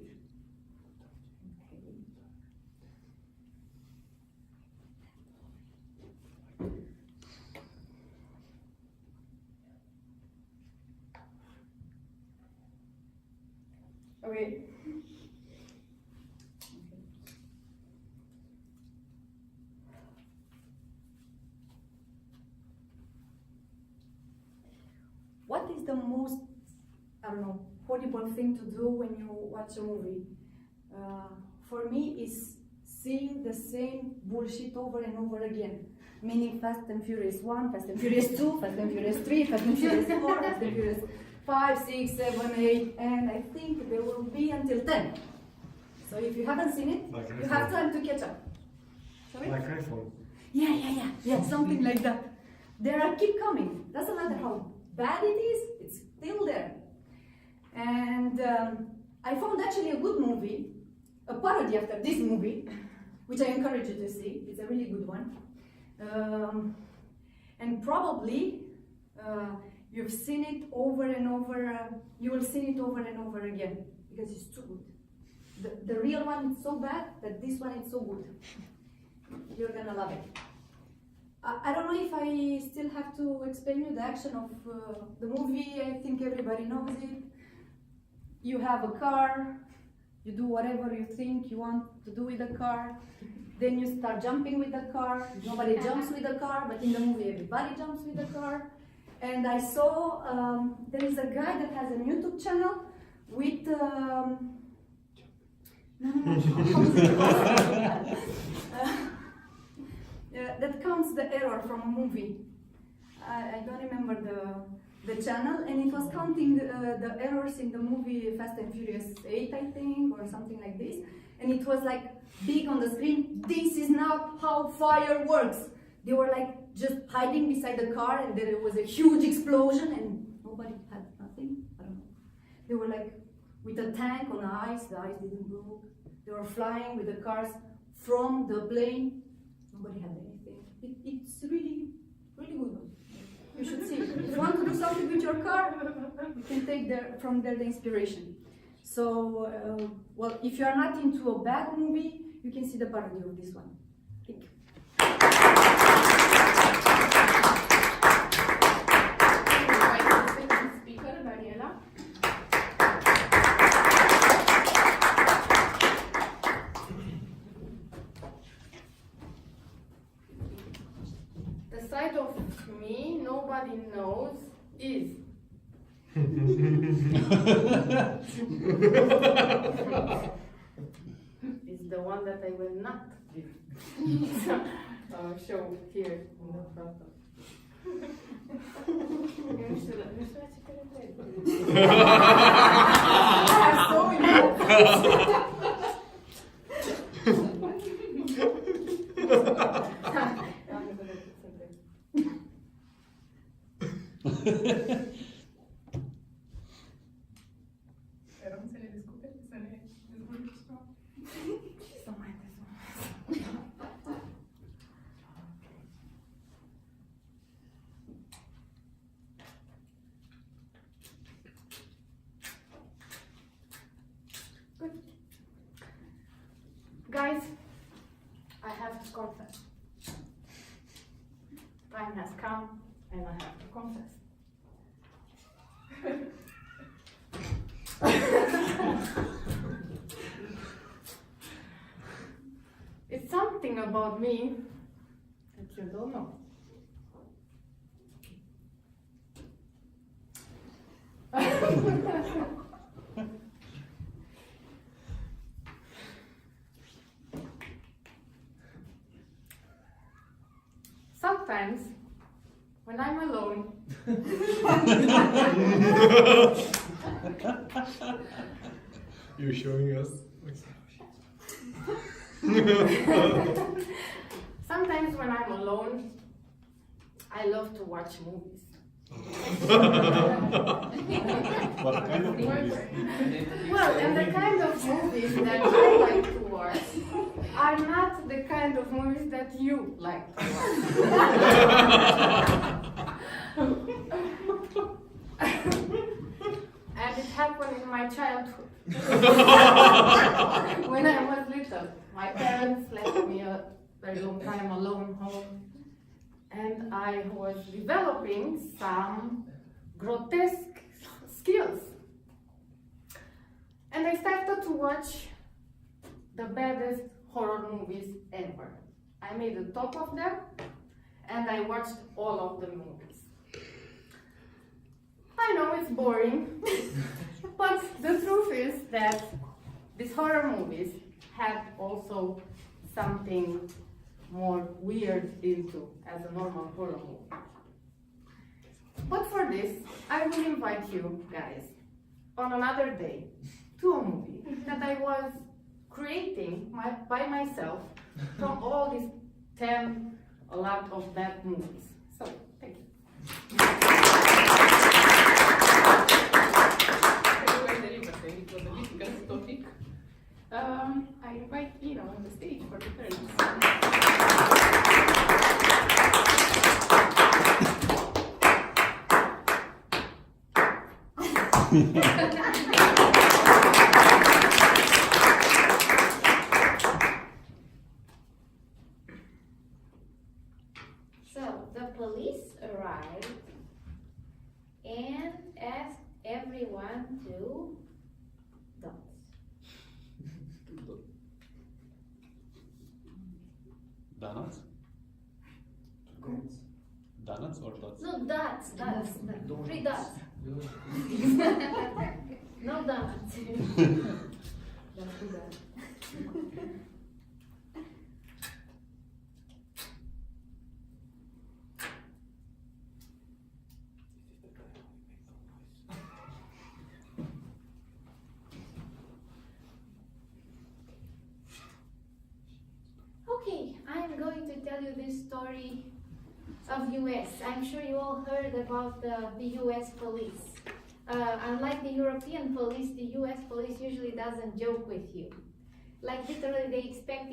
Okay. What is the most, I don't know, horrible thing to do when you watch a movie? For me, is seeing the same bullshit over and over again. Meaning Fast and Furious 1, Fast and Furious 2, Fast and Furious 3, Fast and Furious 4, Fast and Furious 5, 6, 7, 8, and I think there will be until 10. So if you haven't seen it, Like you have time to catch up. Sorry? Like iPhone. Yeah, something like that. There are keep coming. Doesn't matter how bad it is, it's still there. And I found actually a good movie, a parody after this movie, which I encourage you to see. It's a really good one. And probably you've seen it over and over, you will see it over and over again, because it's too good. The real one is so bad that this one is so good. You're gonna love it. I don't know if I still have to explain you the action of the movie. I think everybody knows it. You have a car, you do whatever you think you want to do with the car. Then you start jumping with the car. Nobody jumps with the car, but in the movie everybody jumps with the car. And I saw there is a guy that has a YouTube channel with that counts the error from a movie. I don't remember the channel, and it was counting the errors in the movie Fast and Furious 8, I think, or something like this. And it was like big on the screen, this is not how fire works. They were like just hiding beside the car, and there was a huge explosion, and nobody had nothing. I don't know. They were like with a tank on the ice didn't move. They were flying with the cars from the plane. Nobody had anything. It's really, really good one. You should see it. If you want to do something with your car, you can take from there the inspiration. So, well, if you are not into a bad movie, you can see the parody of this one. Thank you. Second speaker, Daniela. The side of me nobody knows is It's the one that I will not give. Show here in the front of. Sperăm să ne descoperi, să ne dezvolți ceva. Să mai dezvolți. Good. Guys, I have to confess. Time has come and I have to confess. It's something about me that you don't know. Sometimes, when I'm alone, You're showing us. sometimes when I'm alone, I love to watch movies. What kind of movies? Well, and the kind of movies that I like to watch are not the kind of movies that you like to watch. And it happened in my childhood. When I was little, my parents left me a very long time alone home, and I was developing some grotesque skills. And I started to watch the baddest horror movies ever. I made a top of them, and I watched all of the movies. I know it's boring, but the truth is that these horror movies had also something more weird into as a normal horror movie. But for this, I will invite you guys on another day to a movie that I was creating by myself from all these 10 a lot of bad movies. So, thank you. It was a difficult topic. I invite Ina on the stage for the third. So the police arrived and asked everyone to dance. Donuts? Donuts or dots? No, dots. 3 dots. No donuts. Let's do that. Okay, I'm going to tell you this story of US. I'm sure you all heard about the US police. Unlike the European police, the US police usually doesn't joke with you. Like literally they expect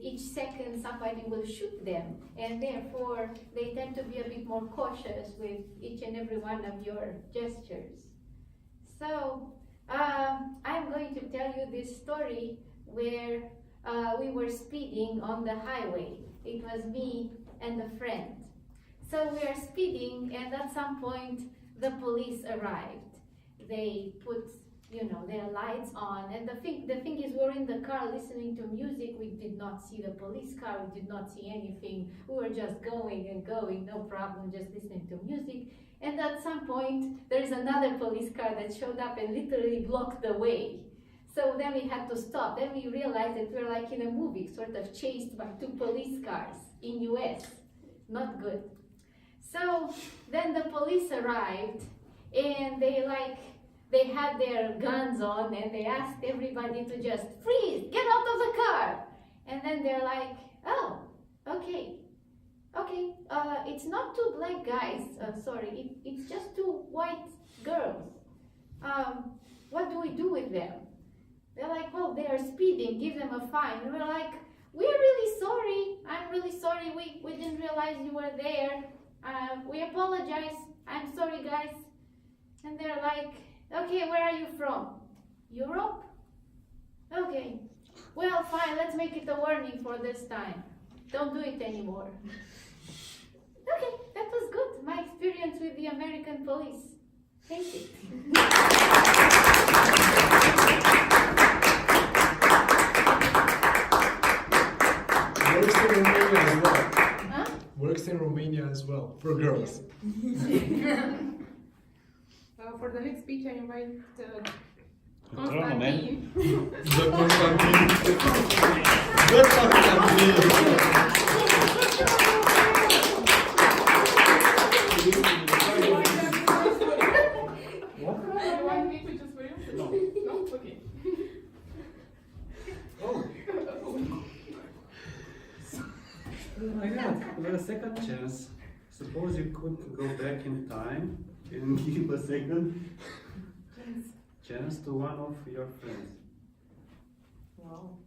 each second somebody will shoot them, and therefore they tend to be a bit more cautious with each and every one of your gestures. So I'm going to tell you this story where we were speeding on the highway. It was me and a friend. So we are speeding, and at some point the police arrived. They put, their lights on, and the thing is, we're in the car listening to music. We did not see the police car. We did not see anything. We were just going and going, no problem, just listening to music. And at some point, there is another police car that showed up and literally blocked the way. So then we had to stop. Then we realized that we're like in a movie, sort of chased by 2 police cars in US. Not good. So then the police arrived and they had their guns on and they asked everybody to just freeze, get out of the car. And then they're like, oh, okay. Okay, it's not 2 black guys, sorry, it's just 2 white girls. What do we do with them? They're like, well, they are speeding, give them a fine. And we're like, we're really sorry, I'm really sorry, we didn't realize you were there. We apologize, I'm sorry guys. And they're like, okay, where are you from? Europe? Okay, well fine, let's make it a warning for this time. Don't do it anymore. Okay, that was good. My experience with the American police. Thank you. Works in Romania as well. Huh? Works in Romania as well, for girls. For the next speech, I invite Cronometror. The Constantine. The Constantine. You want me to choose for you? No. No? Okay. Oh my God, for a second chance, suppose you could go back in time and give a second chance to one of your friends. Wow.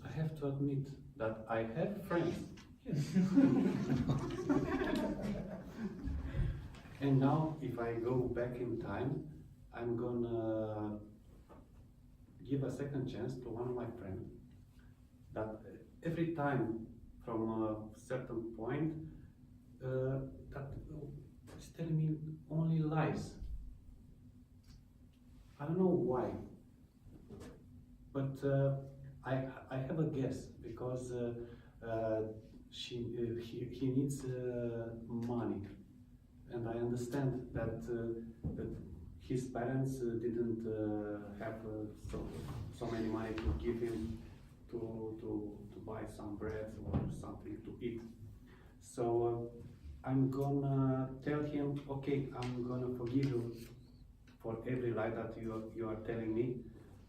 I have to admit that I have friends. And now, if I go back in time, I'm gonna give a second chance to one of my friends. That every time from a certain point, that is telling me only lies. I don't know why, but I have a guess because he needs money, and I understand that that his parents didn't have so many money to give him to buy some bread or something to eat. So I'm gonna tell him, okay, I'm gonna forgive you for every lie that you are telling me,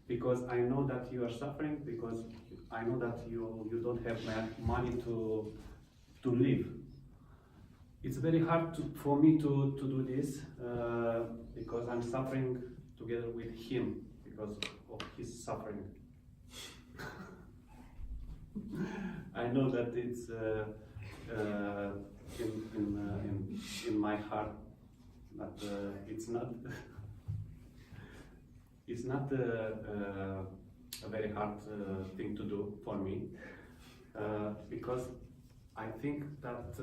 because I know that you are suffering, because I know that you don't have money to live. It's very hard for me to do this because I'm suffering together with him because of his suffering. I know that it's in my heart, but it's not. It's not a very hard thing to do for me because I think that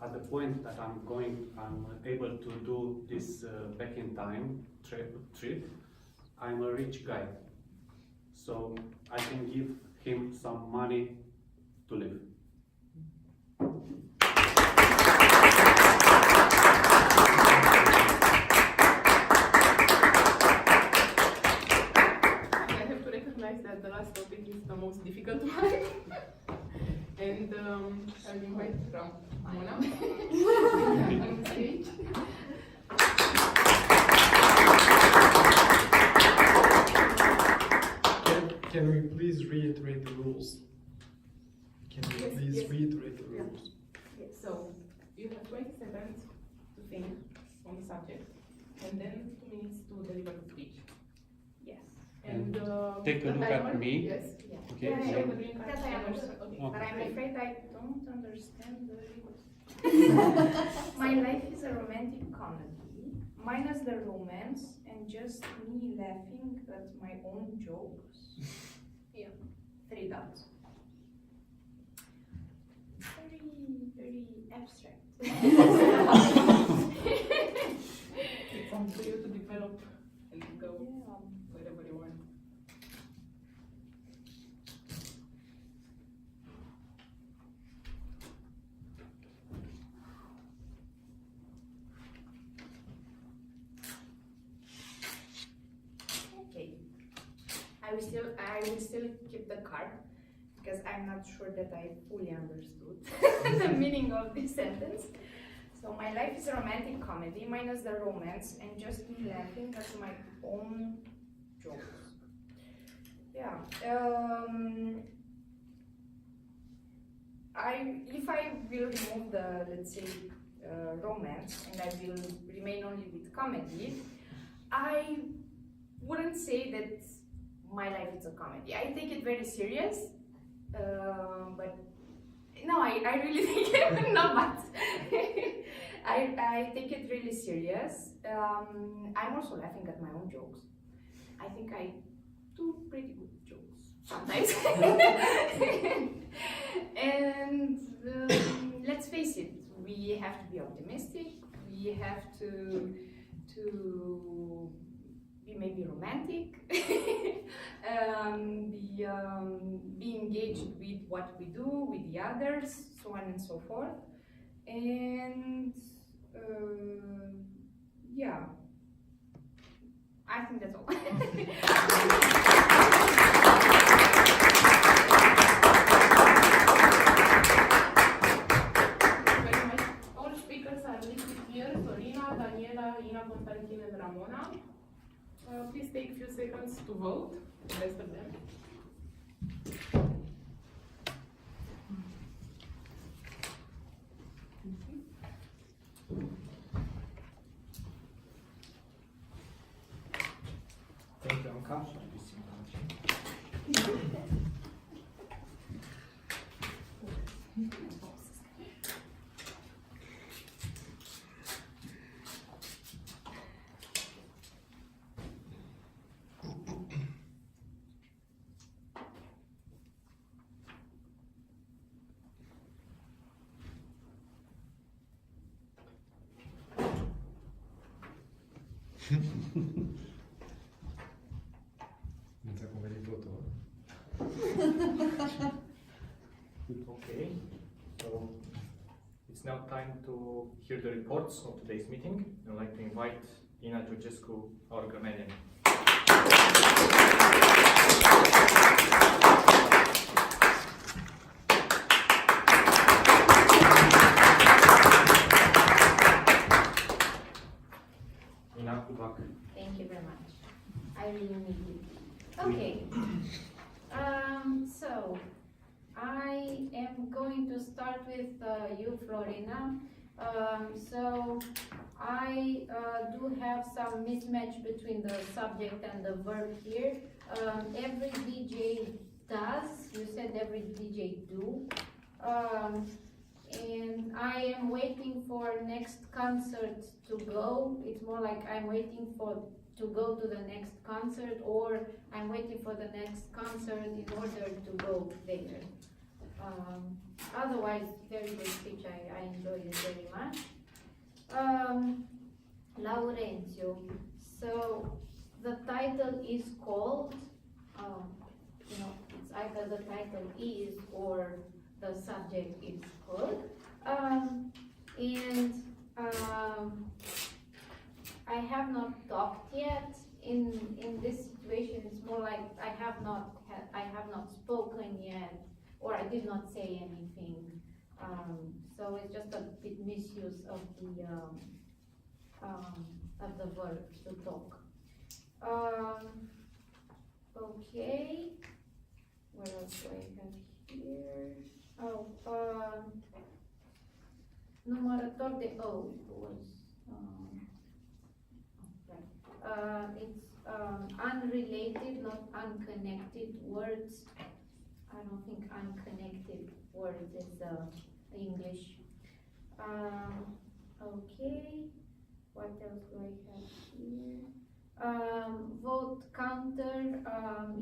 at the point that I'm able to do this back in time trip, I'm a rich guy, so I can give him some money to live. That the last topic is the most difficult one. And I'll invite Ramona on the stage. Can we please reiterate the rules? Can we Yes, please yes. reiterate the rules? Yes. So you have 20 seconds to think on the subject, and then 2 minutes to deliver the speech. Yes. And Take a the look timer, at me. Yes. Yeah. Okay. Yeah, so- show the green card. That I timers. understand. Okay. but I'm afraid I don't understand the request. My life is a romantic comedy, minus the romance and just me laughing at my own jokes. Yeah, 3 dots. Very abstract. It's up to you to develop and go wherever you want. Okay. I will still keep the card because I'm not sure that I fully understood the meaning of this sentence. So my life is a romantic comedy minus the romance and just me laughing at my own jokes. Yeah. If I will remove the, let's say, romance and I will remain only with comedy, I wouldn't say that my life is a comedy. I take it very serious, but no, I really think no, but I take it really serious. I'm also laughing at my own jokes. I think I do pretty good jokes sometimes. And let's face it, we have to be optimistic. We have to be maybe romantic, be engaged with what we do, with the others, so on and so forth. And yeah, I think that's all. All speakers are listed here: Sorina, Daniela, Ina, Constantin, and Ramona. Please take a few seconds to vote, the rest of them. Thank you, Anca. Okay, so it's now time to hear the reports of today's meeting. I'd like to invite Ina Georgescu, our grammarian. Ina, good luck. Thank you very much. I really need it. Okay. So I am going to start with you, Florina. So I do have some mismatch between the subject and the verb here. Every DJ does. You said every DJ do. And I am waiting for next concert to go. It's more like I'm waiting to go to the next concert, or I'm waiting for the next concert in order to go there. Otherwise, very good speech. I enjoyed it very much. Laurentiu. So the title is called, it's either the title is or the subject is called. I have not talked yet. In this situation, it's more like I have not spoken yet, or I did not say anything. So it's just a bit misuse of the verb to talk. Okay. What else do I have here? Numărător de o was. It's unrelated, not unconnected words. I don't think unconnected words is English. Okay, what else do I have here? Vote counter.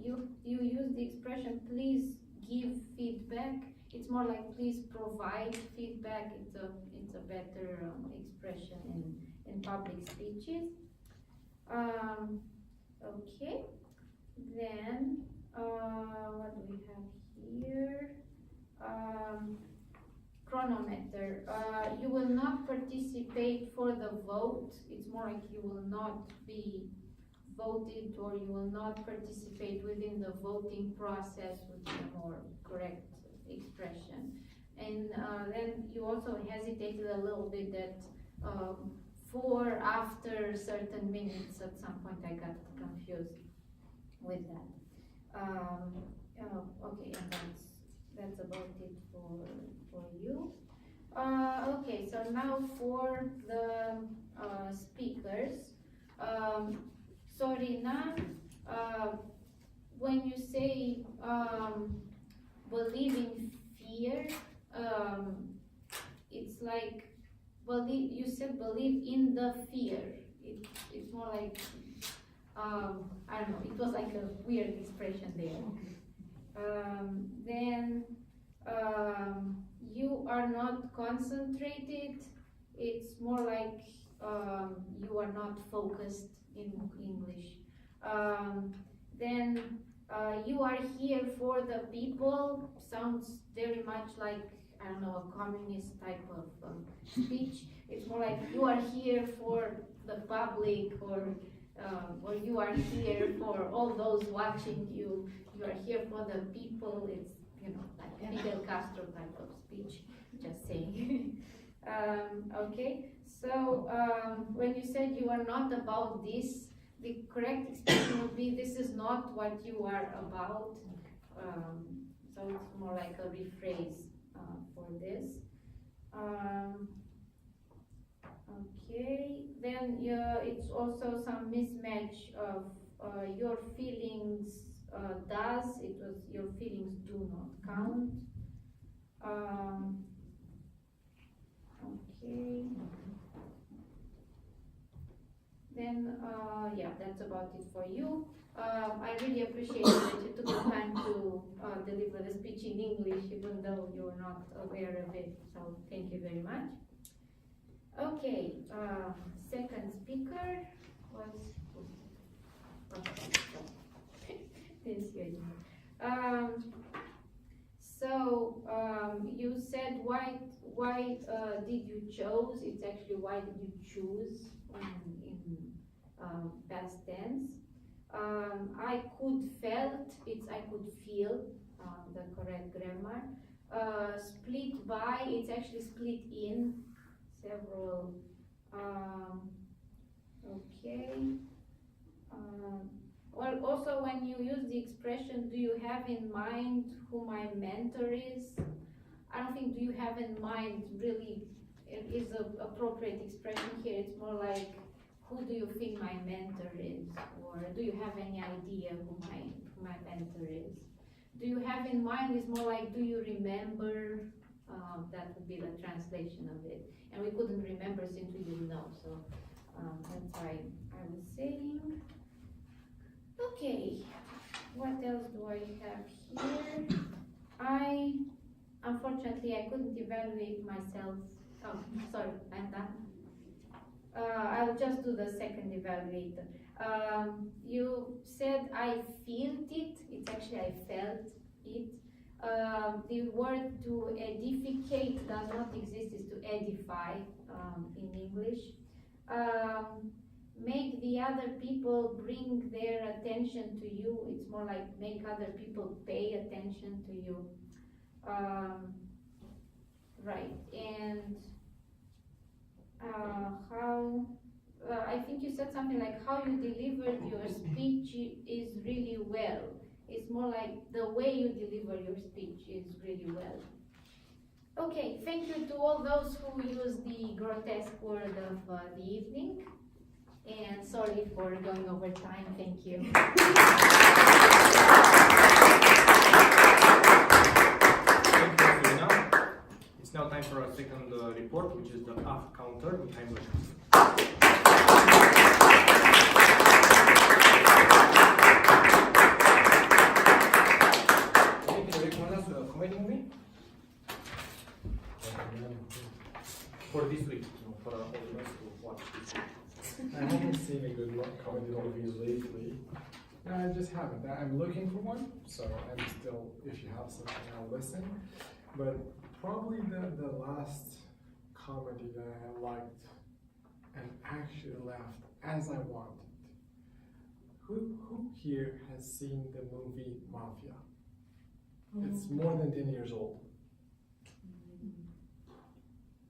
You use the expression please give feedback. It's more like please provide feedback. It's a better expression in public speeches. Okay, then what do we have here? Chronometer. You will not participate for the vote. It's more like you will not be voted, or you will not participate within the voting process, would be a more correct expression. And then you also hesitated a little bit that for after certain minutes, at some point I got confused with that. Okay, and that's about it for you. Okay, so now for the speakers. Sorina, when you say believe in fear, it's like you said believe in the fear. It's more like I don't know. It was like a weird expression there. Then you are not concentrated. It's more like you are not focused in English. Then you are here for the people. Sounds very much like, I don't know, a communist type of speech. It's more like you are here for the public, or you are here for all those watching you. You are here for the people. It's, you know, like Fidel Castro type of speech. Just saying. Okay. So when you said you are not about this, the correct expression would be this is not what you are about. So it's more like a rephrase for this. Okay, then it's also some mismatch of your feelings does. It was your feelings do not count. Okay. Then, yeah, that's about it for you. I really appreciate that you took the time to deliver the speech in English, even though you were not aware of it. So thank you very much. Okay, second speaker was this year. So you said why did you choose? It's actually why did you choose in past tense. I could felt, it's I could feel, the correct grammar. Split by, it's actually split in several. Okay. Well, also when you use the expression, do you have in mind who my mentor is? I don't think do you have in mind really it is an appropriate expression here. It's more like, who do you think my mentor is? Or do you have any idea who my mentor is? Do you have in mind is more like, do you remember? That would be the translation of it. And we couldn't remember since we didn't know. So that's why I was saying. Okay, what else do I have here? Unfortunately, I couldn't evaluate myself. Oh, sorry, I'm done. I'll just do the second evaluator. You said I felt it. It's actually I felt it. The word to edificate does not exist. Is to edify in English. Make the other people bring their attention to you. It's more like make other people pay attention to you. Right, and how, I think you said something like how you delivered your speech is really well. It's more like the way you deliver your speech is really well. Okay, thank you to all those who used the grotesque word of the evening. And sorry for going over time, thank you. Thank you, Sorina. for our second report, which is the up counter. Mihai Mlesnita. Comedy movie? For this week, for our audience to watch this week. I haven't seen a good comedy movie lately. No, I just haven't. I'm looking for one, so I'm still, if you have something, I'll listen. But probably the last comedy that I liked and actually laughed as I wanted. Who here has seen the movie Mafia? It's more than 10 years old.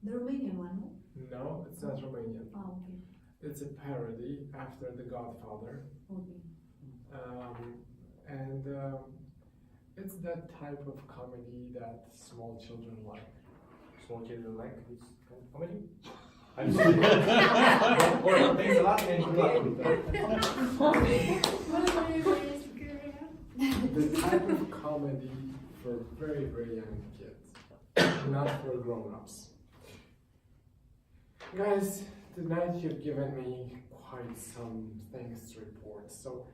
The Romanian one, no? No, it's not Romanian. Oh, okay. It's a parody after The Godfather. Okay. It's that type of comedy that small children like. Small children like this kind of comedy? I'm sorry. Or thanks a lot and good luck with The type of comedy for very, very young kids, not for grown-ups. Guys, tonight you've given me quite some things to report, so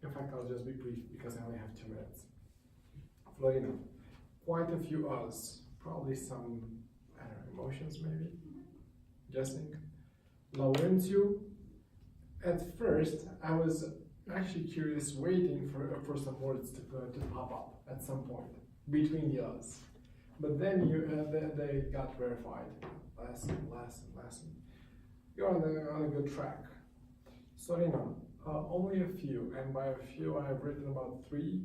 in fact I'll just be brief because I only have 2 minutes. Florina, quite a few us, probably some, I don't know, emotions maybe, guessing. Laurentiu, at first I was actually curious, waiting for some words to pop up at some point between the us. But then they got verified. Lesson. You're on a good track. Sorina, only a few, and by a few I have written about 3,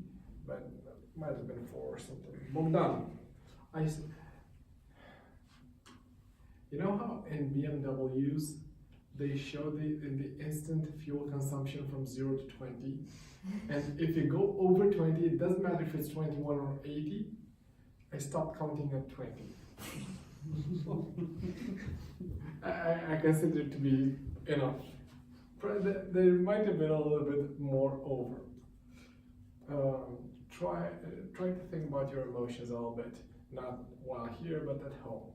but might have been 4 or something. Bogdan, you know how in BMWs they show the instant fuel consumption from 0 to 20, and if you go over 20, it doesn't matter if it's 21 or 80. I stopped counting at 20. I consider it to be enough. There might have been a little bit more over. Try to think about your emotions a little bit, not while here, but at home.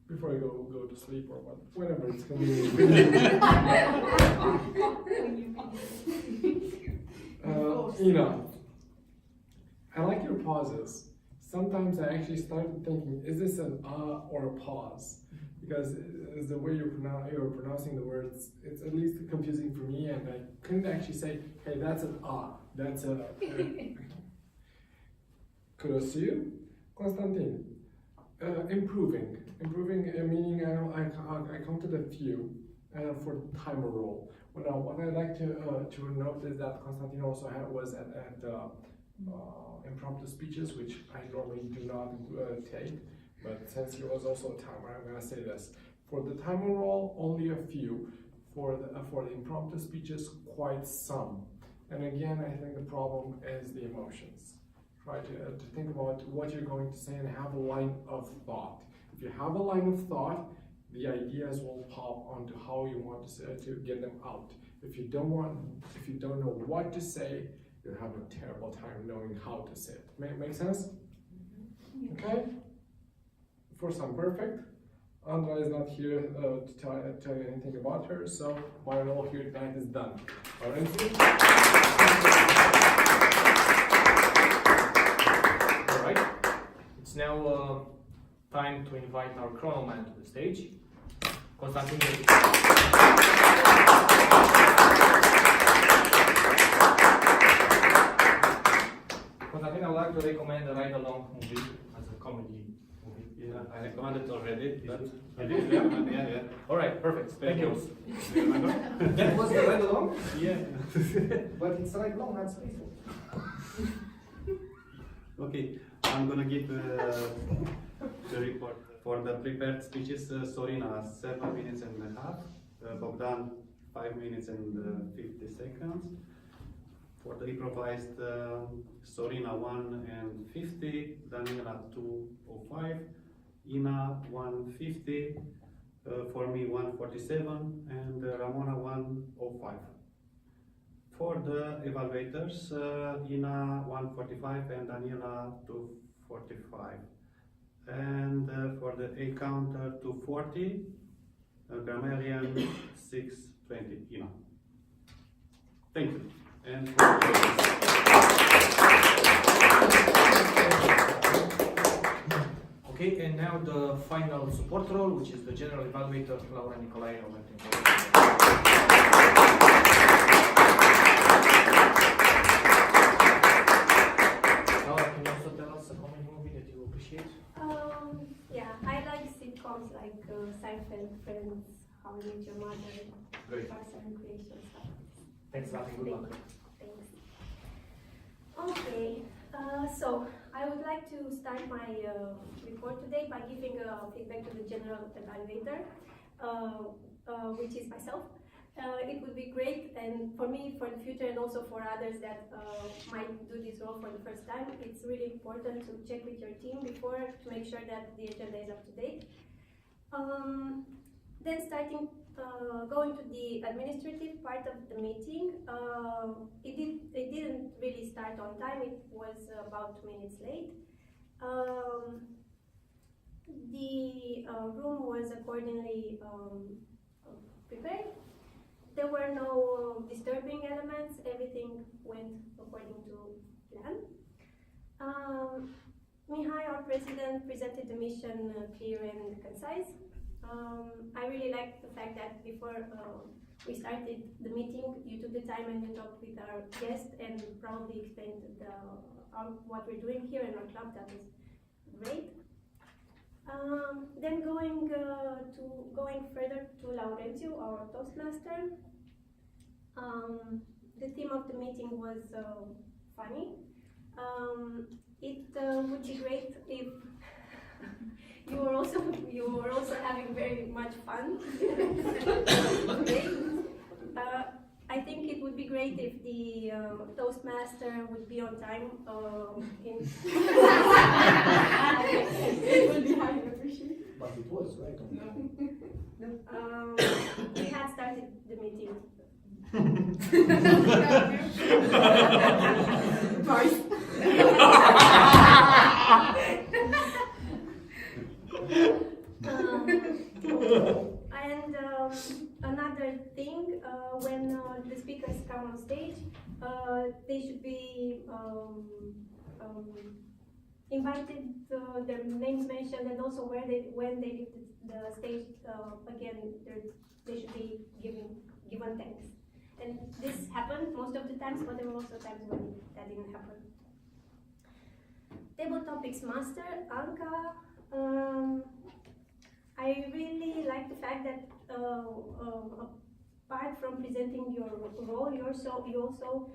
Before you go to sleep or whenever it's convenient. Ina, I like your pauses. Sometimes I actually started thinking, is this an or a pause? Because it's the way you're pronouncing the words, it's at least confusing for me, and I couldn't actually say, hey, that's an that's a. Kudos to you. Konstantin, improving meaning I counted a few for the timer roll. What I'd like to note is that Konstantin also was at impromptu speeches, which I normally do not take, but since he was also a timer, I'm going to say this. For the timer roll, only a few. For the impromptu speeches, quite some. And again, I think the problem is the emotions. Try to think about what you're going to say and have a line of thought. If you have a line of thought, the ideas will pop onto how you want to get them out. If you don't know what to say, you'll have a terrible time knowing how to say it. Make sense? Okay? For some perfect. Andra is not here to tell you anything about her, so my role here tonight is done. Laurentiu? Alright, it's now time to invite our chronoman to the stage. Konstantin. Konstantin, I would like to recommend a ride-along movie as a comedy movie. Yeah, I recommended it already. I did, yeah. Alright, perfect. Thank you. That was the ride-along? Yeah. But it's ride-along, not spaceful. Okay, I'm gonna give the report for the prepared speeches. Sorina 7 minutes and a half, Bogdan 5 minutes and 50 seconds. For the improvised, Sorina 1 and 50, Daniela 2:05, Ina 1:50, for me 1:47, and Ramona 1:05. For the evaluators, Ina 1:45 and Daniela 2:45. And for the A counter 240, grammarian 620, Ina. Thank you. And Okay, and now the final support role, which is the general evaluator, Laura Nicolae. Laura, can you also tell us a comedy movie that you appreciate? Yeah, I like sitcoms like Seinfeld, Friends, How I Met Your Mother, Great. Parks and Recreation stuff. Thanks, Laura. Good luck. Thanks. Okay, so I would like to start my report today by giving feedback to the general evaluator, which is myself. It would be great, and for me, for the future, and also for others that might do this role for the first time, it's really important to check with your team before to make sure that the agenda is up to date. Then going to the administrative part of the meeting, it didn't really start on time. It was about 2 minutes late. The room was accordingly prepared. There were no disturbing elements. Everything went according to plan. Mihai, our president, presented the mission clear and concise. I really liked the fact that before we started the meeting, you took the time and you talked with our guest and probably explained what we're doing here in our club. That was great. Then going further to Laurentiu, our Toastmaster. The theme of the meeting was funny. It would be great if you were also having very much fun. I think it would be great if the Toastmaster would be on time. It would be highly appreciated. But it was right on time. We had started the meeting. Twice. And another thing, when the speakers come on stage, they should be invited, their names mentioned, and also when they leave the stage again, they should be given thanks. And this happened most of the times, but there were also times when that didn't happen. Table topics master, Anca. I really like the fact that apart from presenting your role, you also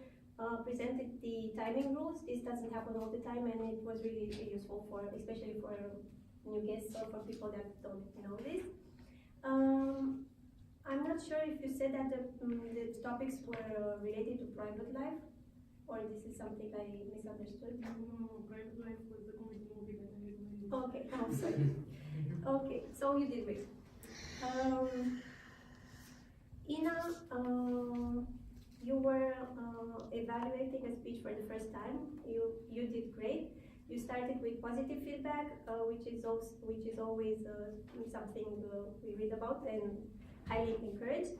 presented the timing rules. This doesn't happen all the time, and it was really useful especially for new guests or for people that don't know this. I'm not sure if you said that the topics were related to private life, or this is something I misunderstood. No, private life was the comedy movie that I recommended. Okay, oh, sorry. Okay, so you did great. Ina, you were evaluating a speech for the first time. You did great. You started with positive feedback, which is always something we read about and highly encouraged.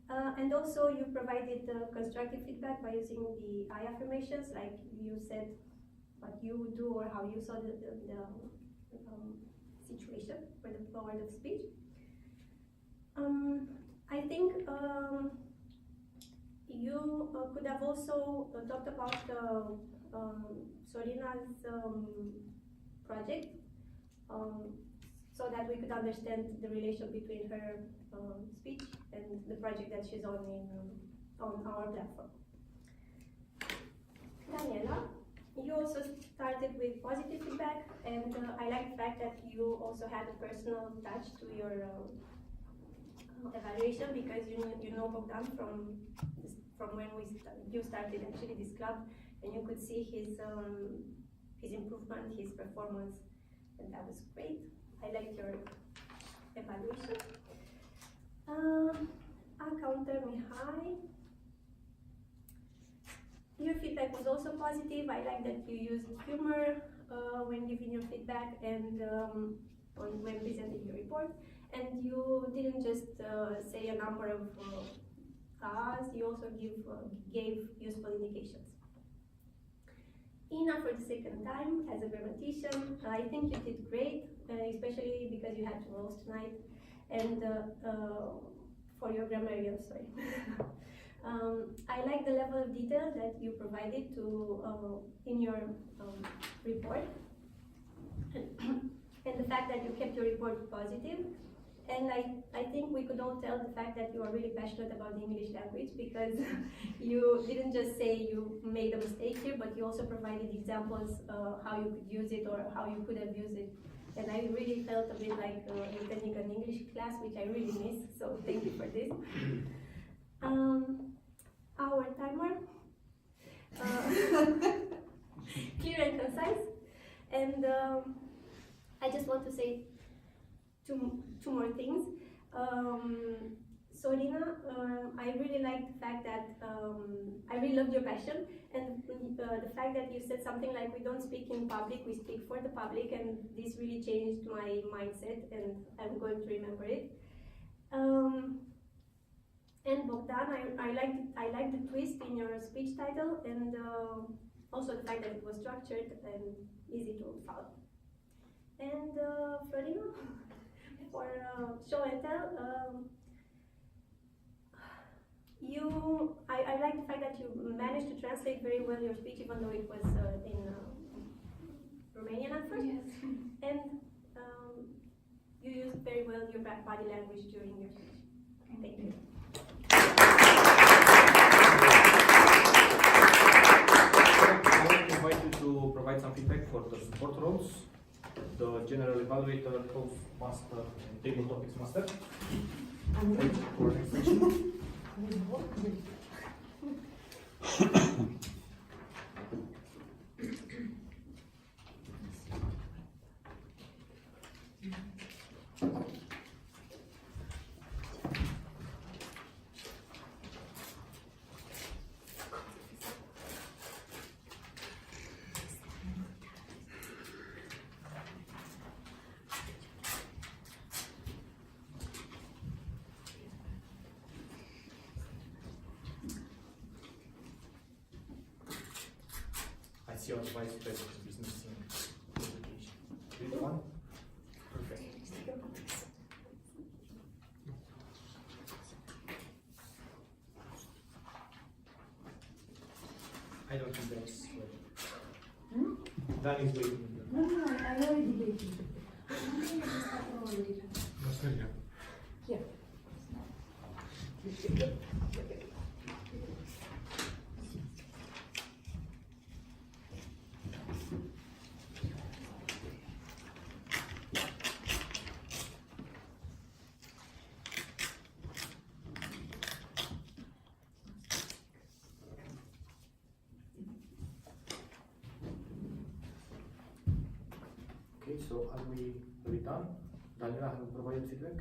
And also you provided constructive feedback by using the I affirmations, like you said what you would do or how you saw the situation or the word of speech. I think you could have also talked about Sorina's project, so that we could understand the relation between her speech and the project that she's on our platform. Daniela, you also started with positive feedback, and I like the fact that you also had a personal touch to your evaluation, because you know Bogdan from when you started actually this club, and you could see his improvement, his performance, and that was great. I liked your evaluation. Counter Mihai. Your feedback was also positive. I like that you used humor when giving your feedback and when presenting your report. And you didn't just say a number of hours, you also gave useful indications. Ina, for the second time, as a grammatician, I think you did great, especially because you had to roast tonight. And for your grammarian, sorry. I like the level of detail that you provided in your report, and the fact that you kept your report positive. And I think we could all tell the fact that you are really passionate about the English language, because you didn't just say you made a mistake here, but you also provided examples how you could use it or how you could have used it. And I really felt a bit like attending an English class, which I really miss, so thank you for this. Our timer, clear and concise. And I just want to say two more things. Sorina, I really like the fact that I really loved your passion, and the fact that you said something like, we don't speak in public, we speak for the public, and this really changed my mindset, and I'm going to remember it. And Bogdan, I like the twist in your speech title, and also the fact that it was structured and easy to follow. And Florina, for show and tell, I like the fact that you managed to translate very well your speech, even though it was in Romanian at first. Yes. And you used very well your body language during your speech. Thank you. I want to invite you to provide some feedback for the support roles, the general evaluator, postmaster, and table topics master. For next section. I see our Vice-President is missing publication. This one? Perfect. I don't think that's ready. Dan is waiting. No, I already waited. Yeah. Okay, so are we done? Daniela, have you provided feedback?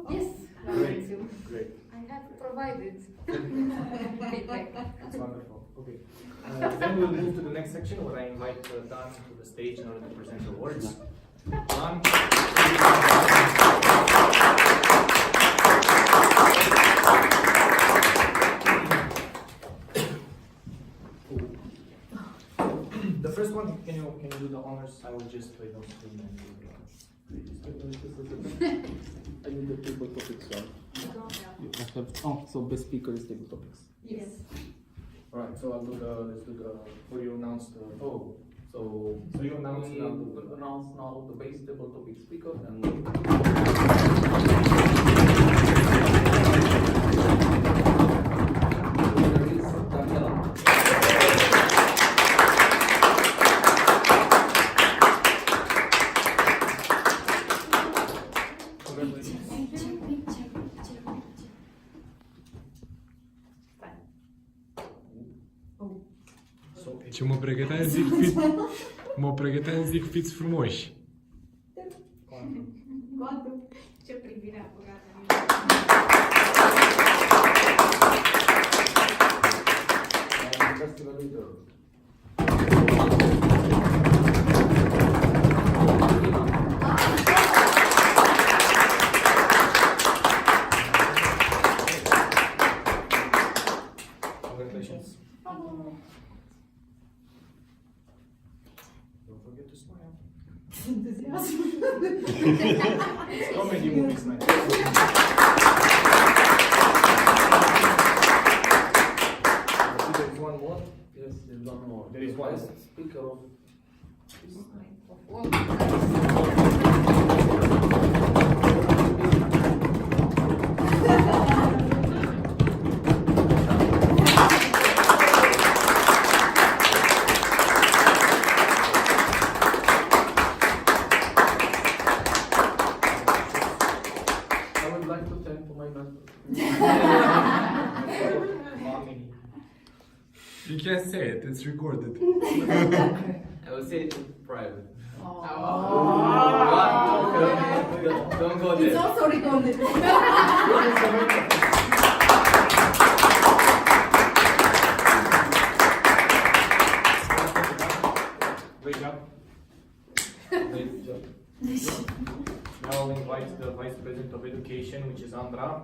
Yes, Great, great. I have provided feedback. That's wonderful. Okay. Then we'll move to the next section where I invite Dan to the stage in order to present the awards. Dan. The first one, can you do the honors? I will just play those two and I need the table topics one. I have, so best speaker is table topics. Yes. Alright, so let's do the, where you announce the, So you announce we now will announce now the base table topic speaker and there is Daniela. Ce mă pregăteam, zic, fiți frumoși. Ce privire apurată. And festival leader. Enthusiasm. Comedy movies night. There is one more. Yes, there's one more. There is one. Vice speaker of I would like to thank my master. You can't say it, it's recorded. I will say it in private. Don't go It's there. also recorded. Great job. Great job. Now I'll invite the Vice President of Education, which is Andra.